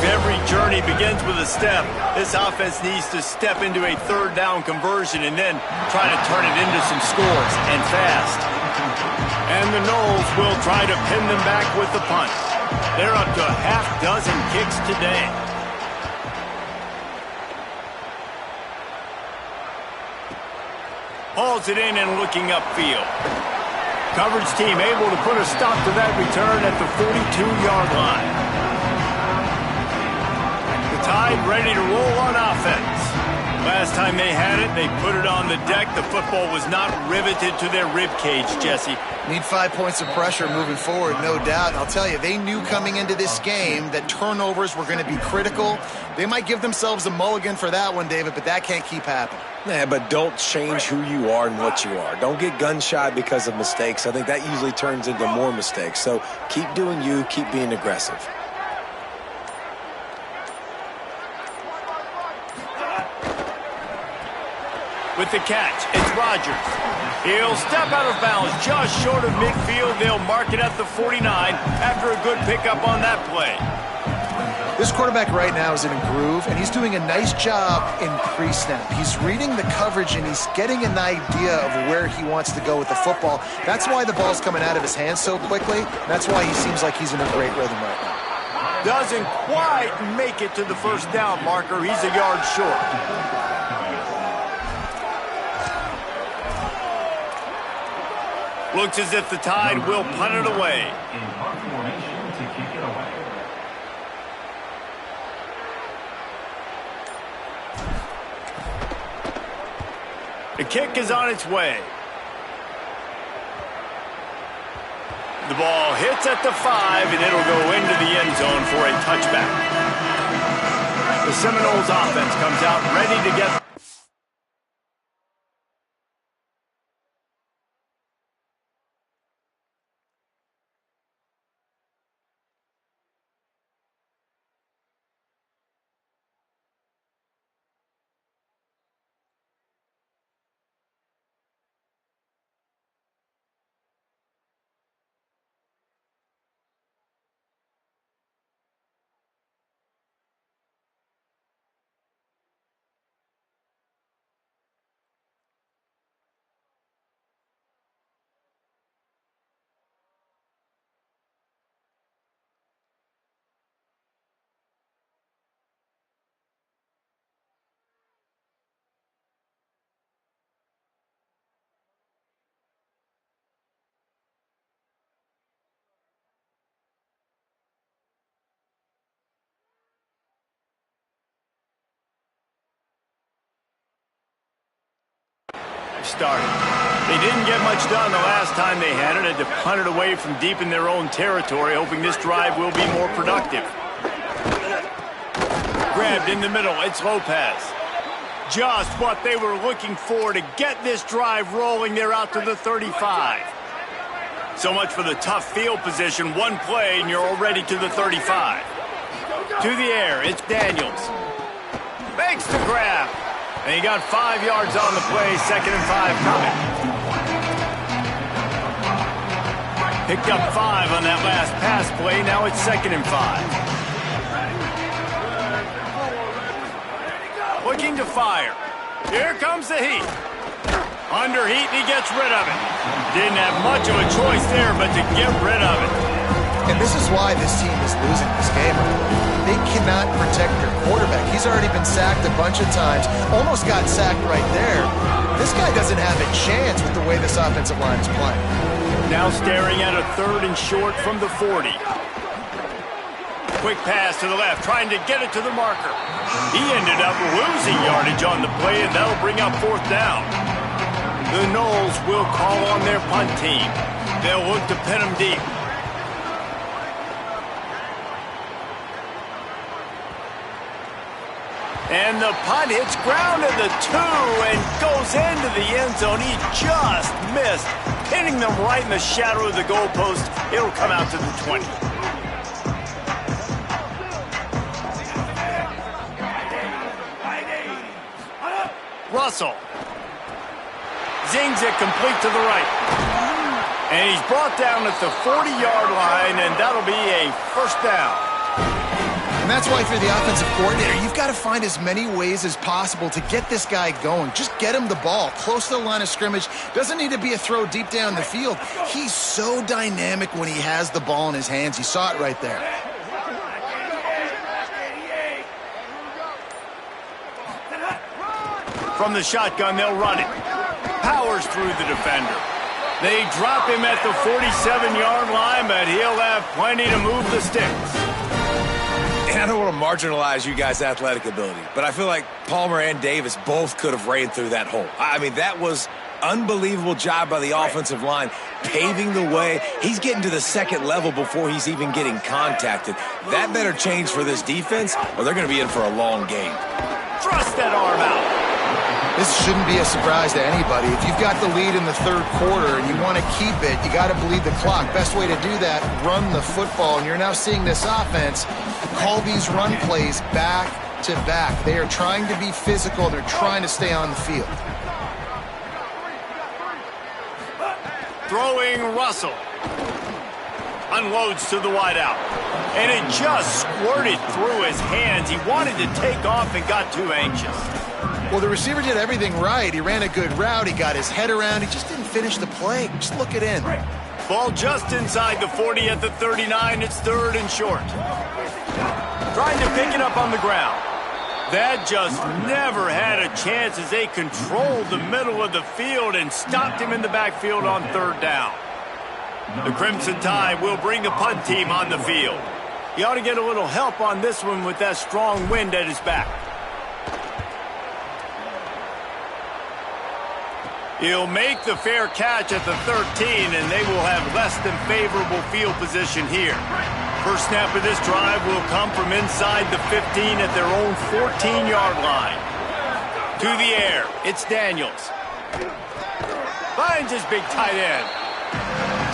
If every journey begins with a step, this offense needs to step into a third down conversion and then try to turn it into some scores, and fast. And the Noles will try to pin them back with the punt. They're up to a half-dozen kicks today. Hauls it in and looking upfield. Coverage team able to put a stop to that return at the 42-yard line. The Tide ready to roll on offense. Last time they had it, they put it on the deck. The football was not riveted to their rib cage, Jesse. Need 5 points of pressure moving forward, no doubt. And I'll tell you, they knew coming into this game that turnovers were going to be critical. They might give themselves a mulligan for that one, David, but that can't keep happening. Yeah, but don't change who you are and what you are. Don't get gun-shy because of mistakes. I think that usually turns into more mistakes. So keep doing you, keep being aggressive. With the catch, it's Rodgers. He'll step out of bounds just short of midfield. They'll mark it at the 49 after a good pickup on that play. This quarterback right now is in a groove, and he's doing a nice job in pre-snap. He's reading the coverage, and he's getting an idea of where he wants to go with the football. That's why the ball's coming out of his hands so quickly. That's why he seems like he's in a great rhythm right now. Doesn't quite make it to the first down marker. He's a yard short. Looks as if the Tide will punt it away. The kick is on its way. The ball hits at the 5, and it'll go into the end zone for a touchback. The Seminoles offense comes out ready to get... started. They didn't get much done the last time they had it to punt it away from deep in their own territory, hoping this drive will be more productive. Grabbed in the middle, it's Lopez. Just what they were looking for to get this drive rolling. They're out to the 35. So much for the tough field position. One play and you're already to the 35. To the air, it's Daniels. Makes the grab. And he got 5 yards on the play, 2nd and 5 coming. Picked up 5 on that last pass play. Now it's 2nd and 5. Looking to fire. Here comes the heat. Under heat, and he gets rid of it. Didn't have much of a choice there, but to get rid of it. And this is why this team is losing this game. They cannot protect their quarterback. He's already been sacked a bunch of times. Almost got sacked right there. This guy doesn't have a chance with the way this offensive line is playing. Now staring at a 3rd and short from the 40. Quick pass to the left, trying to get it to the marker. He ended up losing yardage on the play, and that'll bring up 4th down. The Noles will call on their punt team. They'll look to pin them deep. And the punt hits ground at the 2 and goes into the end zone. He just missed, hitting them right in the shadow of the goalpost. It'll come out to the 20. Russell. Zings it complete to the right. And he's brought down at the 40-yard line, and that'll be a 1st down. And that's why if you're the offensive coordinator, you've got to find as many ways as possible to get this guy going. Just get him the ball close to the line of scrimmage. Doesn't need to be a throw deep down the field. He's so dynamic when he has the ball in his hands. You saw it right there. From the shotgun, they'll run it. Powers through the defender. They drop him at the 47-yard line, but he'll have plenty to move the sticks. And I don't want to marginalize you guys' athletic ability, but I feel like Palmer and Davis both could have ran through that hole. I mean, that was unbelievable job by the offensive line, paving the way. He's getting to the 2nd level before he's even getting contacted. That better change for this defense, or they're going to be in for a long game. Thrust that arm out. This shouldn't be a surprise to anybody. If you've got the lead in the 3rd quarter and you want to keep it, you got to bleed the clock. Best way to do that, run the football. And you're now seeing this offense call these run plays back to back. They are trying to be physical. They're trying to stay on the field. Throwing Russell. Unloads to the wideout. And it just squirted through his hands. He wanted to take off and got too anxious. Well, the receiver did everything right. He ran a good route. He got his head around. He just didn't finish the play. Just look it in. Ball just inside the 40 at the 39. It's 3rd and short. Trying to pick it up on the ground. That just never had a chance as they controlled the middle of the field and stopped him in the backfield on 3rd down. The Crimson Tide will bring the punt team on the field. He ought to get a little help on this one with that strong wind at his back. He'll make the fair catch at the 13, and they will have less than favorable field position here. First snap of this drive will come from inside the 15 at their own 14-yard line. To the air, it's Daniels. Finds his big tight end.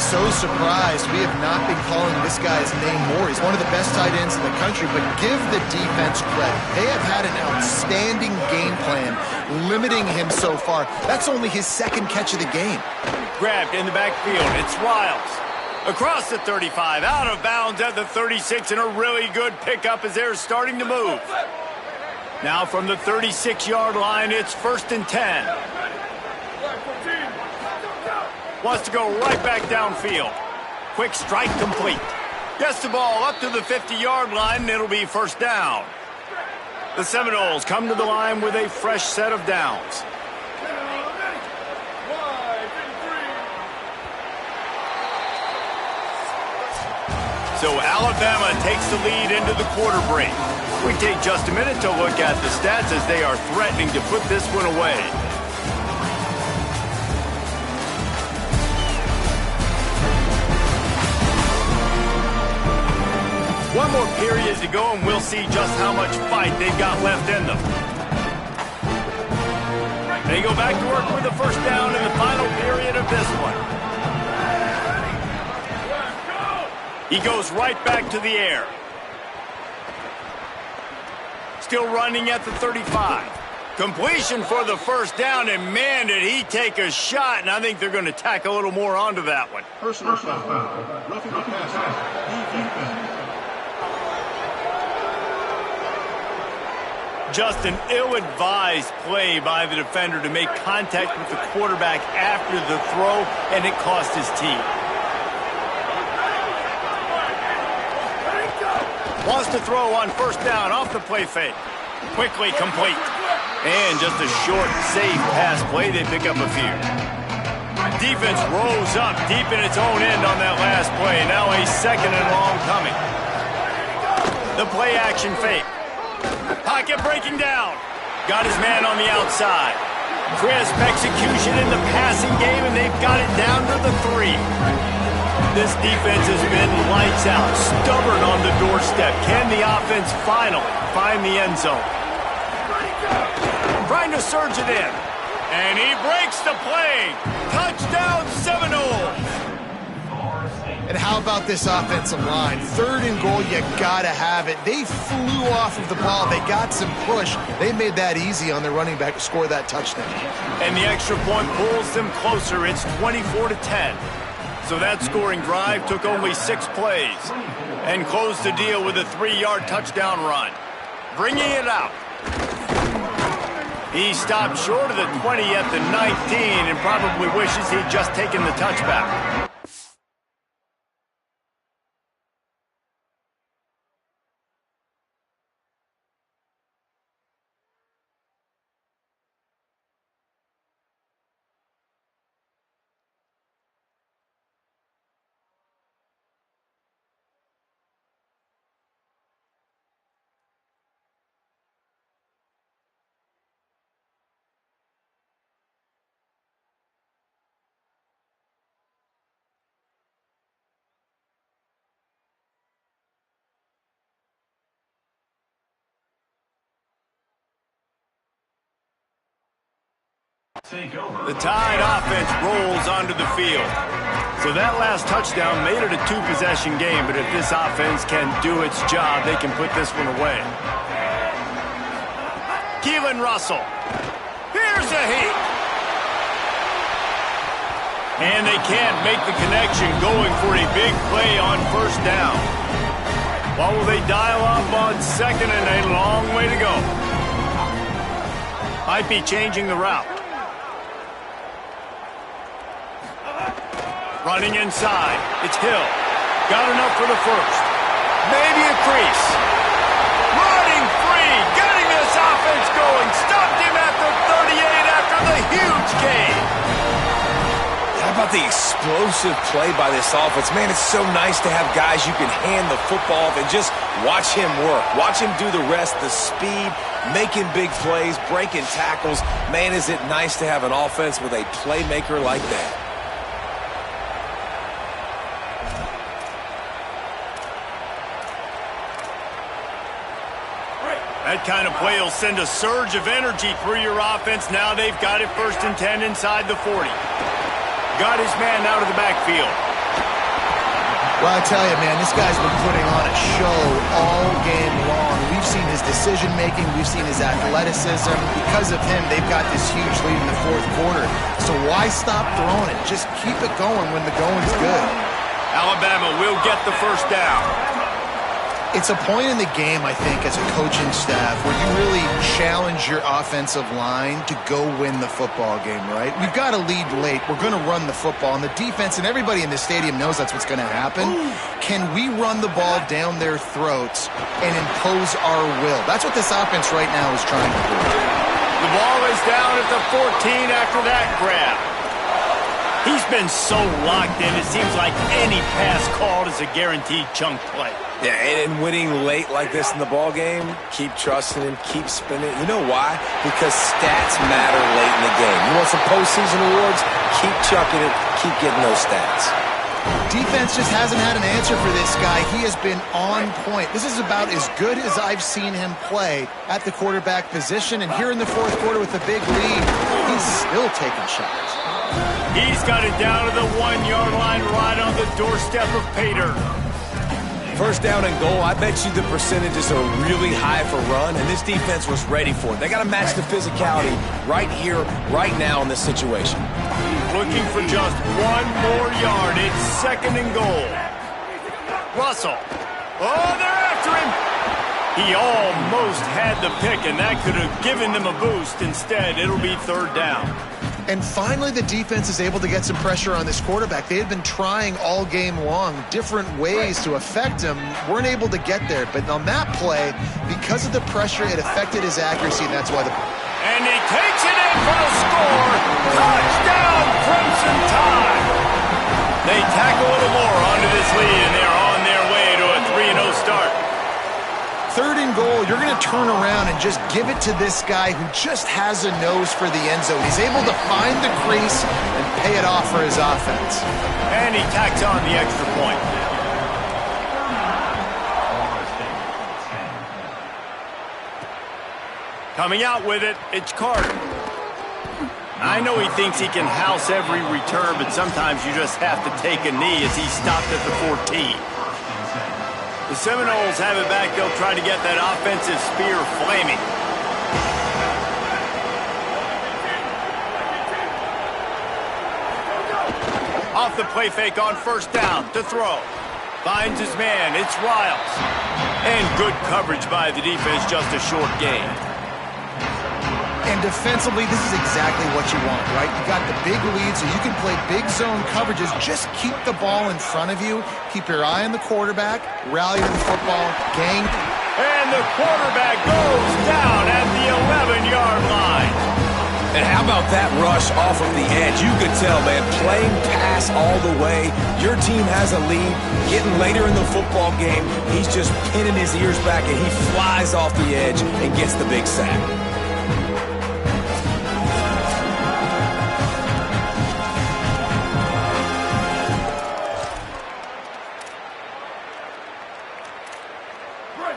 So surprised we have not been calling this guy's name more. He's one of the best tight ends in the country, but give the defense credit. They have had an outstanding game plan, limiting him so far. That's only his 2nd catch of the game. Grabbed in the backfield, it's Wiles. Across the 35, out of bounds at the 36, and a really good pickup as they're starting to move. Now from the 36-yard line, it's 1st and 10. Wants to go right back downfield. Quick strike complete. Gets the ball up to the 50-yard line, and it'll be 1st down. The Seminoles come to the line with a fresh set of downs. So Alabama takes the lead into the quarter break. We take just a minute to look at the stats as they are threatening to put this one away. One more period to go, and we'll see just how much fight they've got left in them. They go back to work with the first down in the final period of this one. He goes right back to the air. Still running at the 35. Completion for the first down, and man, did he take a shot, and I think they're going to tack a little more onto that one. Personal foul. Roughing the passer. Defense. Just an ill-advised play by the defender to make contact with the quarterback after the throw, and it cost his team. Wants to throw on first down off the play fake. Quickly complete. And just a short, safe pass play. They pick up a few. Defense rolls up deep in its own end on that last play. Now a second and long coming. The play action fake. Pocket breaking down. Got his man on the outside. Crisp execution in the passing game, and they've got it down to the 3. This defense has been lights out, stubborn on the doorstep. Can the offense finally find the end zone? Trying to surge it in. And he breaks the play. Touchdown Seminoles. And how about this offensive line? 3rd and goal, you gotta have it. They flew off of the ball. They got some push. They made that easy on their running back to score that touchdown. And the extra point pulls them closer. It's 24-10. So that scoring drive took only 6 plays and closed the deal with a 3-yard touchdown run. Bringing it out. He stopped short of the 20 at the 19 and probably wishes he'd just taken the touchback. The Tide offense rolls onto the field. So that last touchdown made it a 2-possession game, but if this offense can do its job, they can put this one away. Keelan Russell. Here's a heat. And they can't make the connection, going for a big play on first down. What will they dial up on second, and a long way to go? Might be changing the route. Running inside. It's Hill. Got enough for the first. Maybe a crease. Running free. Getting this offense going. Stopped him at the 38 after the huge gain. How about the explosive play by this offense? Man, it's so nice to have guys you can hand the football off and just watch him work. Watch him do the rest, the speed, making big plays, breaking tackles. Man, is it nice to have an offense with a playmaker like that. That kind of play will send a surge of energy through your offense. Now they've got it 1st and 10 inside the 40. Got his man out of the backfield. Well, I tell you, man, this guy's been putting on a show all game long. We've seen his decision-making. We've seen his athleticism. Because of him, they've got this huge lead in the 4th quarter. So why stop throwing it? Just keep it going when the going's good. Alabama will get the first down. It's a point in the game, I think, as a coaching staff where you really challenge your offensive line to go win the football game, right? We've got to lead late. We're going to run the football. And the defense and everybody in the stadium knows that's what's going to happen. Can we run the ball down their throats and impose our will? That's what this offense right now is trying to do. The ball is down at the 14 after that grab. He's been so locked in, it seems like any pass called is a guaranteed chunk play. Yeah, and winning late like this in the ball game, keep trusting him, keep spinning. You know why? Because stats matter late in the game. You want some postseason awards? Keep chucking it, keep getting those stats. Defense just hasn't had an answer for this guy. He has been on point. This is about as good as I've seen him play at the quarterback position. And here in the fourth quarter with a big lead, he's still taking shots. He's got it down to the 1-yard line right on the doorstep of Pater. First down and goal, I bet you the percentages are really high for run, and this defense was ready for it. They got to match the physicality right here, right now in this situation. Looking for just one more yard. It's second and goal. Russell. Oh, they're after him. He almost had the pick, and that could have given them a boost. Instead, it'll be third down. And finally, the defense is able to get some pressure on this quarterback. They had been trying all game long different ways to affect him. Weren't able to get there. But on that play, because of the pressure, it affected his accuracy. And that's why And he takes it in for the score. Touchdown, Crimson Tide. They tack a little more onto this lead, and they're on their way to a 3-0 start. Third and goal, you're going to turn around and just give it to this guy who just has a nose for the end zone. He's able to find the crease and pay it off for his offense. And he tacks on the extra point. Coming out with it, it's Carter. I know he thinks he can house every return, but sometimes you just have to take a knee as he stopped at the 14. The Seminoles have it back. They'll try to get that offensive spear flaming. Off the play fake on first down to throw. Finds his man. It's Riles. And good coverage by the defense, just a short gain. And defensively, this is exactly what you want, right? You got the big lead, so you can play big zone coverages. Just keep the ball in front of you. Keep your eye on the quarterback. Rally to the football. Gang. And the quarterback goes down at the 11-yard line. And how about that rush off of the edge? You could tell, man, playing pass all the way. Your team has a lead. Getting later in the football game, he's just pinning his ears back, and he flies off the edge and gets the big sack.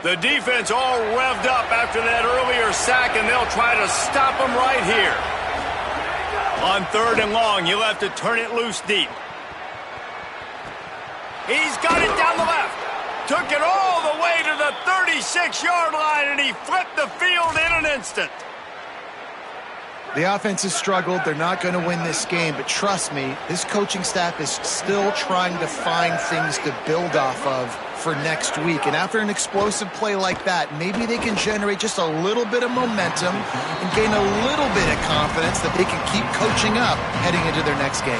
The defense all revved up after that earlier sack, and they'll try to stop him right here. On third and long, you'll have to turn it loose deep. He's got it down the left. Took it all the way to the 36-yard line, and he flipped the field in an instant. The offense has struggled. They're not going to win this game, but trust me, this coaching staff is still trying to find things to build off of for next week. And after an explosive play like that, maybe they can generate just a little bit of momentum and gain a little bit of confidence that they can keep coaching up heading into their next game.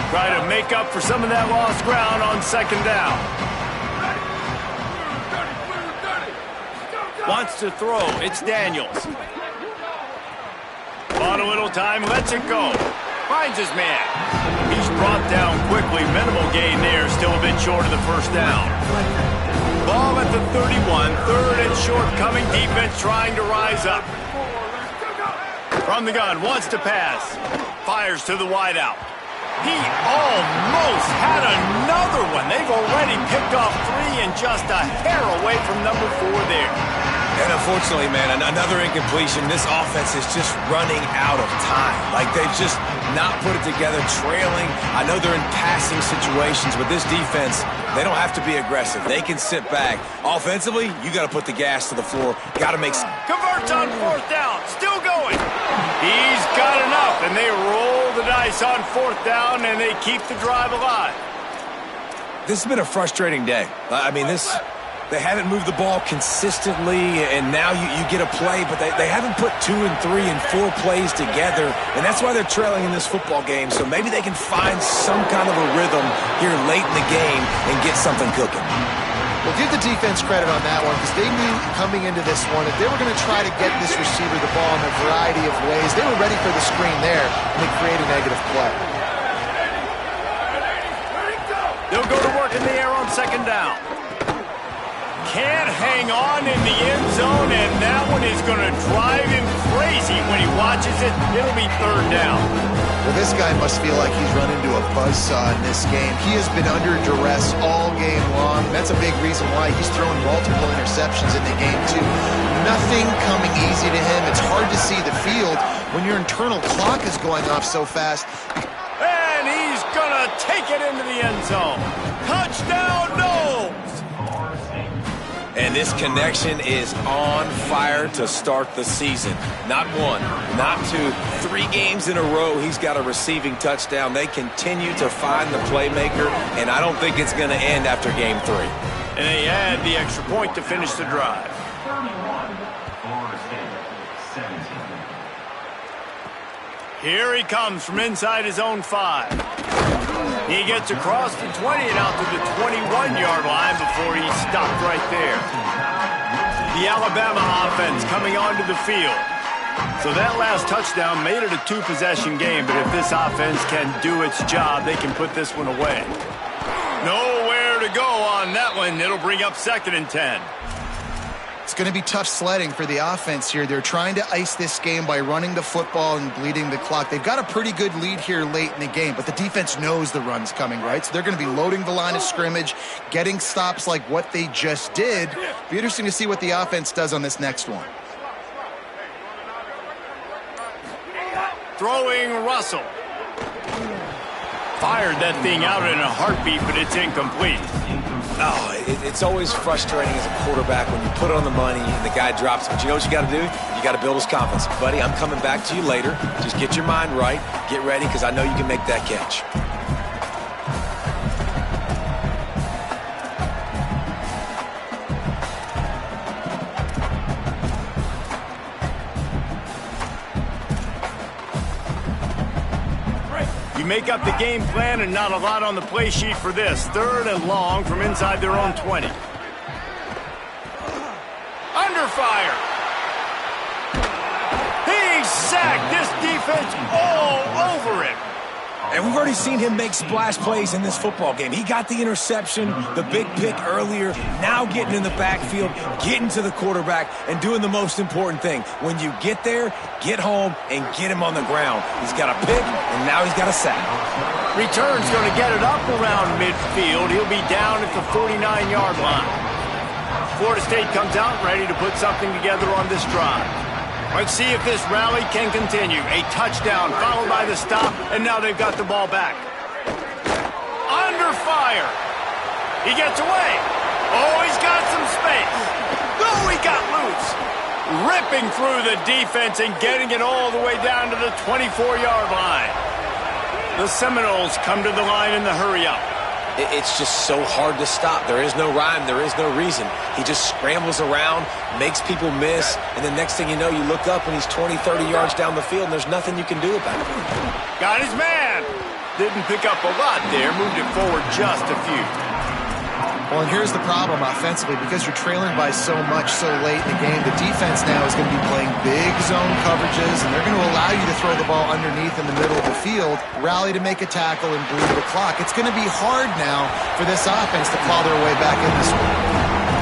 Try to make up for some of that lost ground on second down. Wants to throw. It's Daniels. On a little time, lets it go. Finds his man. He's brought down quickly. Minimal gain there. Still a bit short of the first down. Ball at the 31. Third and short coming. Defense trying to rise up. From the gun. Wants to pass. Fires to the wideout. He almost had another one. They've already picked off 3 and just a hair away from number 4 there. And unfortunately, man, another incompletion. This offense is just running out of time. Like, they've just not put it together, trailing. I know they're in passing situations, but this defense, they don't have to be aggressive. They can sit back. Offensively, you got to put the gas to the floor. Got to make some... Converts on fourth down. Still going. He's got enough, and they roll the dice on fourth down, and they keep the drive alive. This has been a frustrating day. I mean, they haven't moved the ball consistently, and now you get a play, but they haven't put 2 and 3 and 4 plays together, and that's why they're trailing in this football game. So maybe they can find some kind of a rhythm here late in the game and get something cooking. Well, give the defense credit on that one, because they knew coming into this one that they were going to try to get this receiver the ball in a variety of ways. They were ready for the screen there, and they create a negative play. They'll go to work in the air on second down. can't hang on in the end zone, and that one is going to drive him crazy when he watches it. It'll be third down. Well, this guy must feel like he's run into a buzzsaw in this game. He has been under duress all game long. That's a big reason why he's thrown multiple interceptions in the game, too. Nothing coming easy to him. It's hard to see the field when your internal clock is going off so fast. And he's going to take it into the end zone. Touchdown, Knowles! And this connection is on fire to start the season. Not one, not two, 3 games in a row he's got a receiving touchdown. They continue to find the playmaker, and I don't think it's going to end after game 3. And they add the extra point to finish the drive. Here he comes from inside his own 5. He gets across the 20 and out to the 21-yard line before he stopped right there. The Alabama offense coming onto the field. So that last touchdown made it a 2-possession game, but if this offense can do its job, they can put this one away. Nowhere to go on that one. It'll bring up 2nd and 10. It's going to be tough sledding for the offense here. They're trying to ice this game by running the football and bleeding the clock. They've got a pretty good lead here late in the game, but the defense knows the run's coming, right? So they're going to be loading the line of scrimmage, getting stops like what they just did. Be interesting to see what the offense does on this next one. Throwing Russell. Fired that thing out in a heartbeat, but it's incomplete. Oh, it's always frustrating as a quarterback when you put it on the money and the guy drops. But you know what you got to do? You got to build his confidence. Buddy, I'm coming back to you later. Just get your mind right. Get ready, because I know you can make that catch. Make up the game plan and not a lot on the play sheet for this. 3rd and long from inside their own 20. Under fire. He's sacked. This defense all over him. And we've already seen him make splash plays in this football game. He got the interception, the big pick earlier, now getting in the backfield, getting to the quarterback, and doing the most important thing. When you get there, get home, and get him on the ground. He's got a pick, and now he's got a sack. Return's going to get it up around midfield. He'll be down at the 49-yard line. Florida State comes out ready to put something together on this drive. Let's see if this rally can continue. A touchdown followed by the stop, and now they've got the ball back. Under fire. He gets away. Oh, he's got some space. Oh, he got loose. Ripping through the defense and getting it all the way down to the 24-yard line. The Seminoles come to the line in the hurry-up. It's just so hard to stop. There is no rhyme. There is no reason. He just scrambles around, makes people miss, and the next thing you know, you look up and he's 20, 30 yards down the field, and there's nothing you can do about it. Got his man. Didn't pick up a lot there. Moved it forward just a few. Well, and here's the problem offensively. Because you're trailing by so much so late in the game, the defense now is going to be playing big zone coverages, and they're going to allow you to throw the ball underneath in the middle of the field, rally to make a tackle, and bleed the clock. It's going to be hard now for this offense to claw their way back in this one.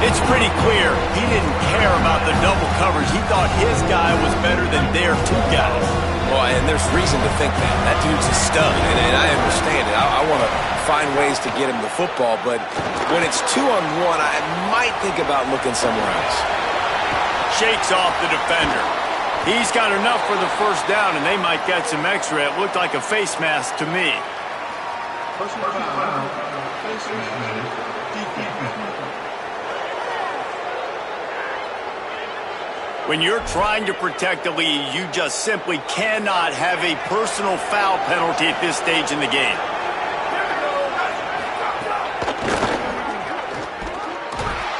It's pretty clear he didn't care about the double coverage. He thought his guy was better than their 2 guys. Well, and there's reason to think that. That dude's a stud, and I understand it. I want to find ways to get him the football, but when it's 2-on-1, I might think about looking somewhere else. Shakes off the defender. He's got enough for the first down, and they might get some extra. It looked like a face mask to me. Personal foul. Face mask. Defense. When you're trying to protect a lead, you just simply cannot have a personal foul penalty at this stage in the game.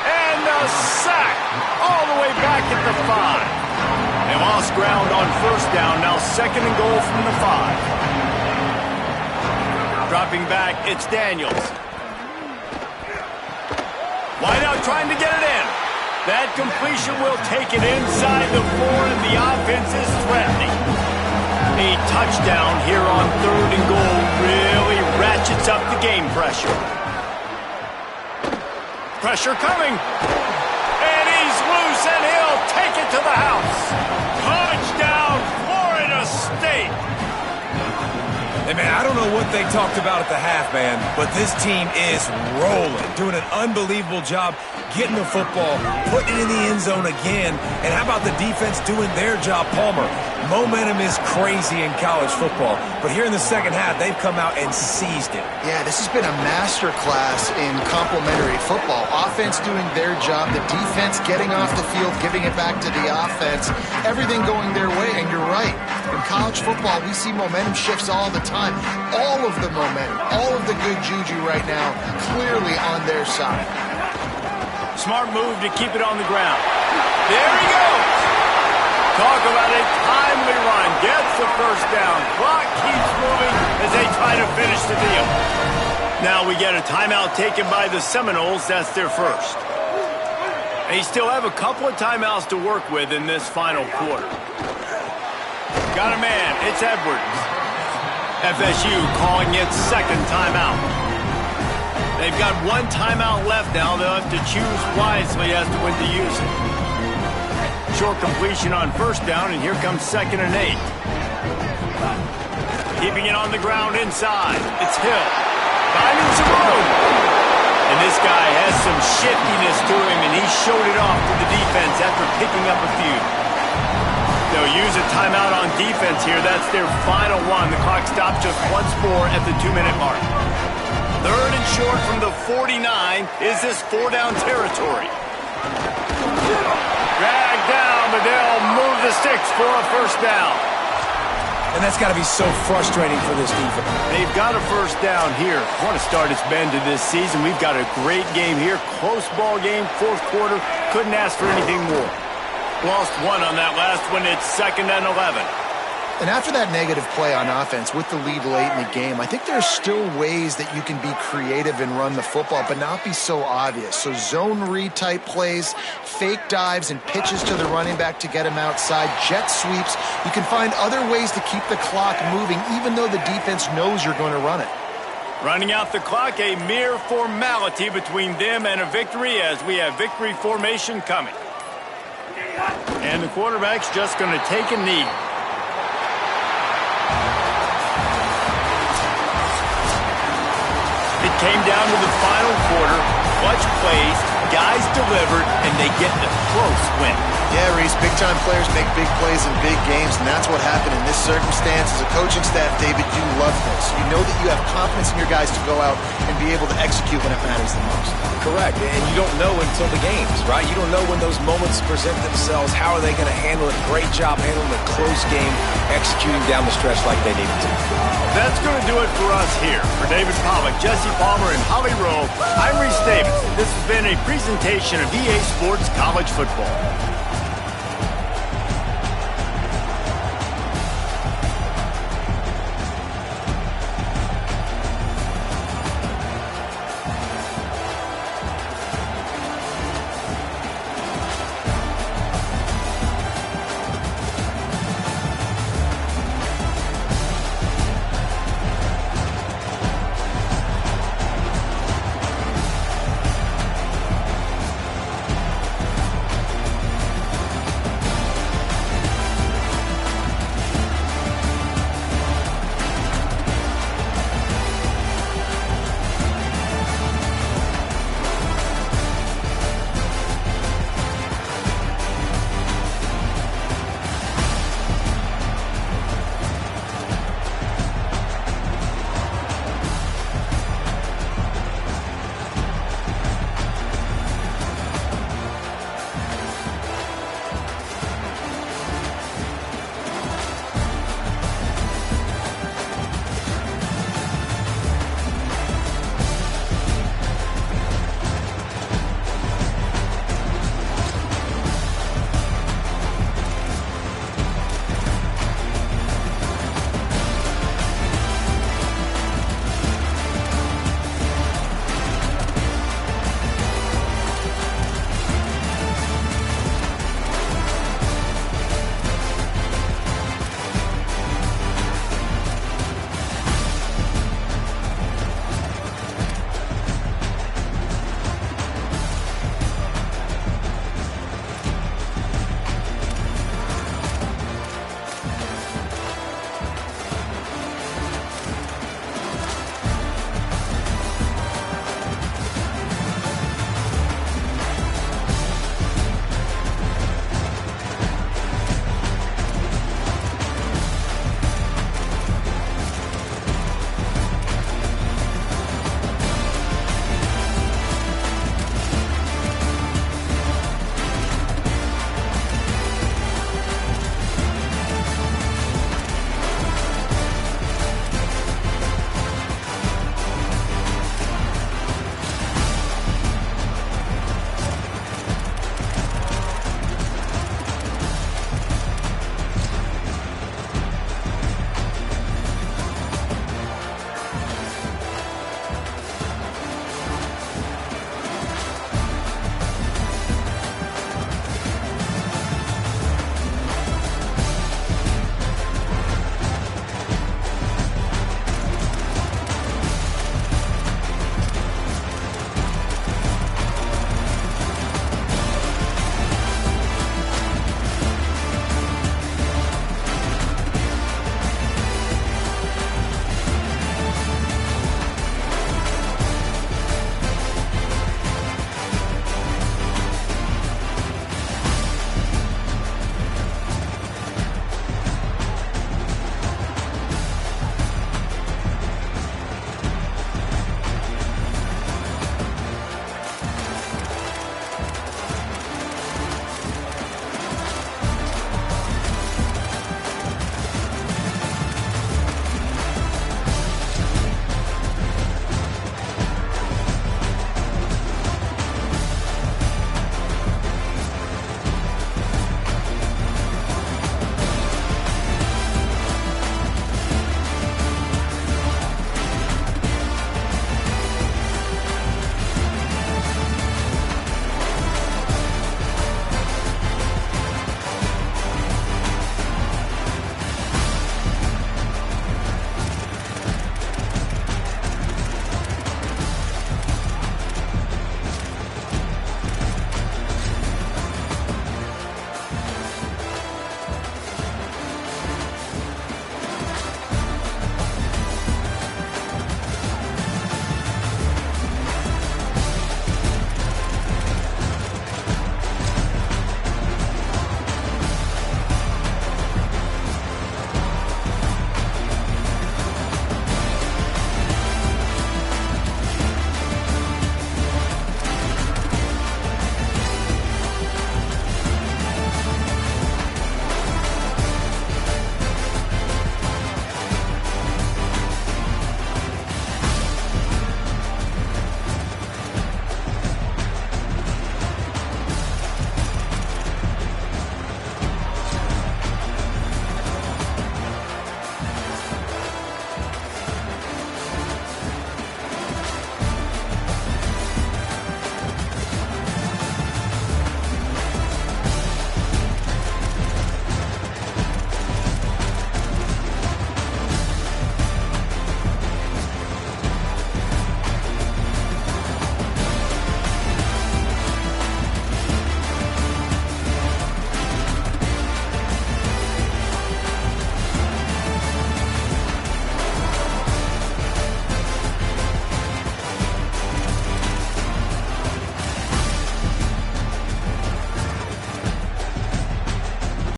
And a sack all the way back at the 5. They lost ground on first down, now 2nd and goal from the 5. Dropping back, it's Daniels. Wide out trying to get it in. That completion will take it inside the 4, and the offense is threatening. A touchdown here on 3rd and goal really ratchets up the game pressure. Pressure coming. loose, and he'll take it to the house. Touchdown, Florida State. Hey, man, I don't know what they talked about at the half, man, but this team is rolling, doing an unbelievable job getting the football, putting it in the end zone again, and how about the defense doing their job, Palmer? Momentum is crazy in college football, but here in the second half, they've come out and seized it. Yeah, this has been a master class in complementary football. Offense doing their job, the defense getting off the field, giving it back to the offense, everything going their way, and you're right. In college football, we see momentum shifts all the time. All of the momentum, all of the good juju right now, clearly on their side. Smart move to keep it on the ground. There he goes. Talk about a timely run. Gets the first down. Clock keeps moving as they try to finish the deal. Now we get a timeout taken by the Seminoles. That's their first. They still have a couple of timeouts to work with in this final quarter. Got a man. It's Edwards. FSU calling its second timeout. They've got one timeout left now. They'll have to choose wisely as to when to use it. Short completion on first down, and here comes 2nd and 8. Keeping it on the ground inside. It's Hill. Finding some room. And this guy has some shiftiness to him, and he showed it off to the defense after picking up a few. They'll use a timeout on defense here. That's their final one. The clock stops just once more at the 2-minute mark. 3rd and short from the 49. Is this 4-down territory? Dragged down, but they'll move the sticks for a first down. And that's got to be so frustrating for this defense. They've got a first down here. What a start it's been to this season. We've got a great game here. Close ball game, fourth quarter. Couldn't ask for anything more. Lost one on that last one. It's 2nd and 11. And after that negative play on offense with the lead late in the game, I think there's still ways that you can be creative and run the football, but not be so obvious. So zone read type plays, fake dives and pitches to the running back to get him outside, jet sweeps. You can find other ways to keep the clock moving, even though the defense knows you're going to run it. Running out the clock, a mere formality between them and a victory as we have victory formation coming. And the quarterback's just going to take a knee. It came down to the final quarter. Clutch plays, guys delivered, and they get the close win. Yeah, Reese, big-time players make big plays in big games, and that's what happened in this circumstance. As a coaching staff, David, you love this. You know that you have confidence in your guys to go out and be able to execute when it matters the most. Correct, and you don't know until the games, right? You don't know when those moments present themselves. How are they going to handle it? Great job handling a close game, executing down the stretch like they needed to. That's going to do it for us here. For David Pollack, Jesse Palmer, and Holly Rowe, I'm Reese Davis. This has been a presentation of EA Sports College Football.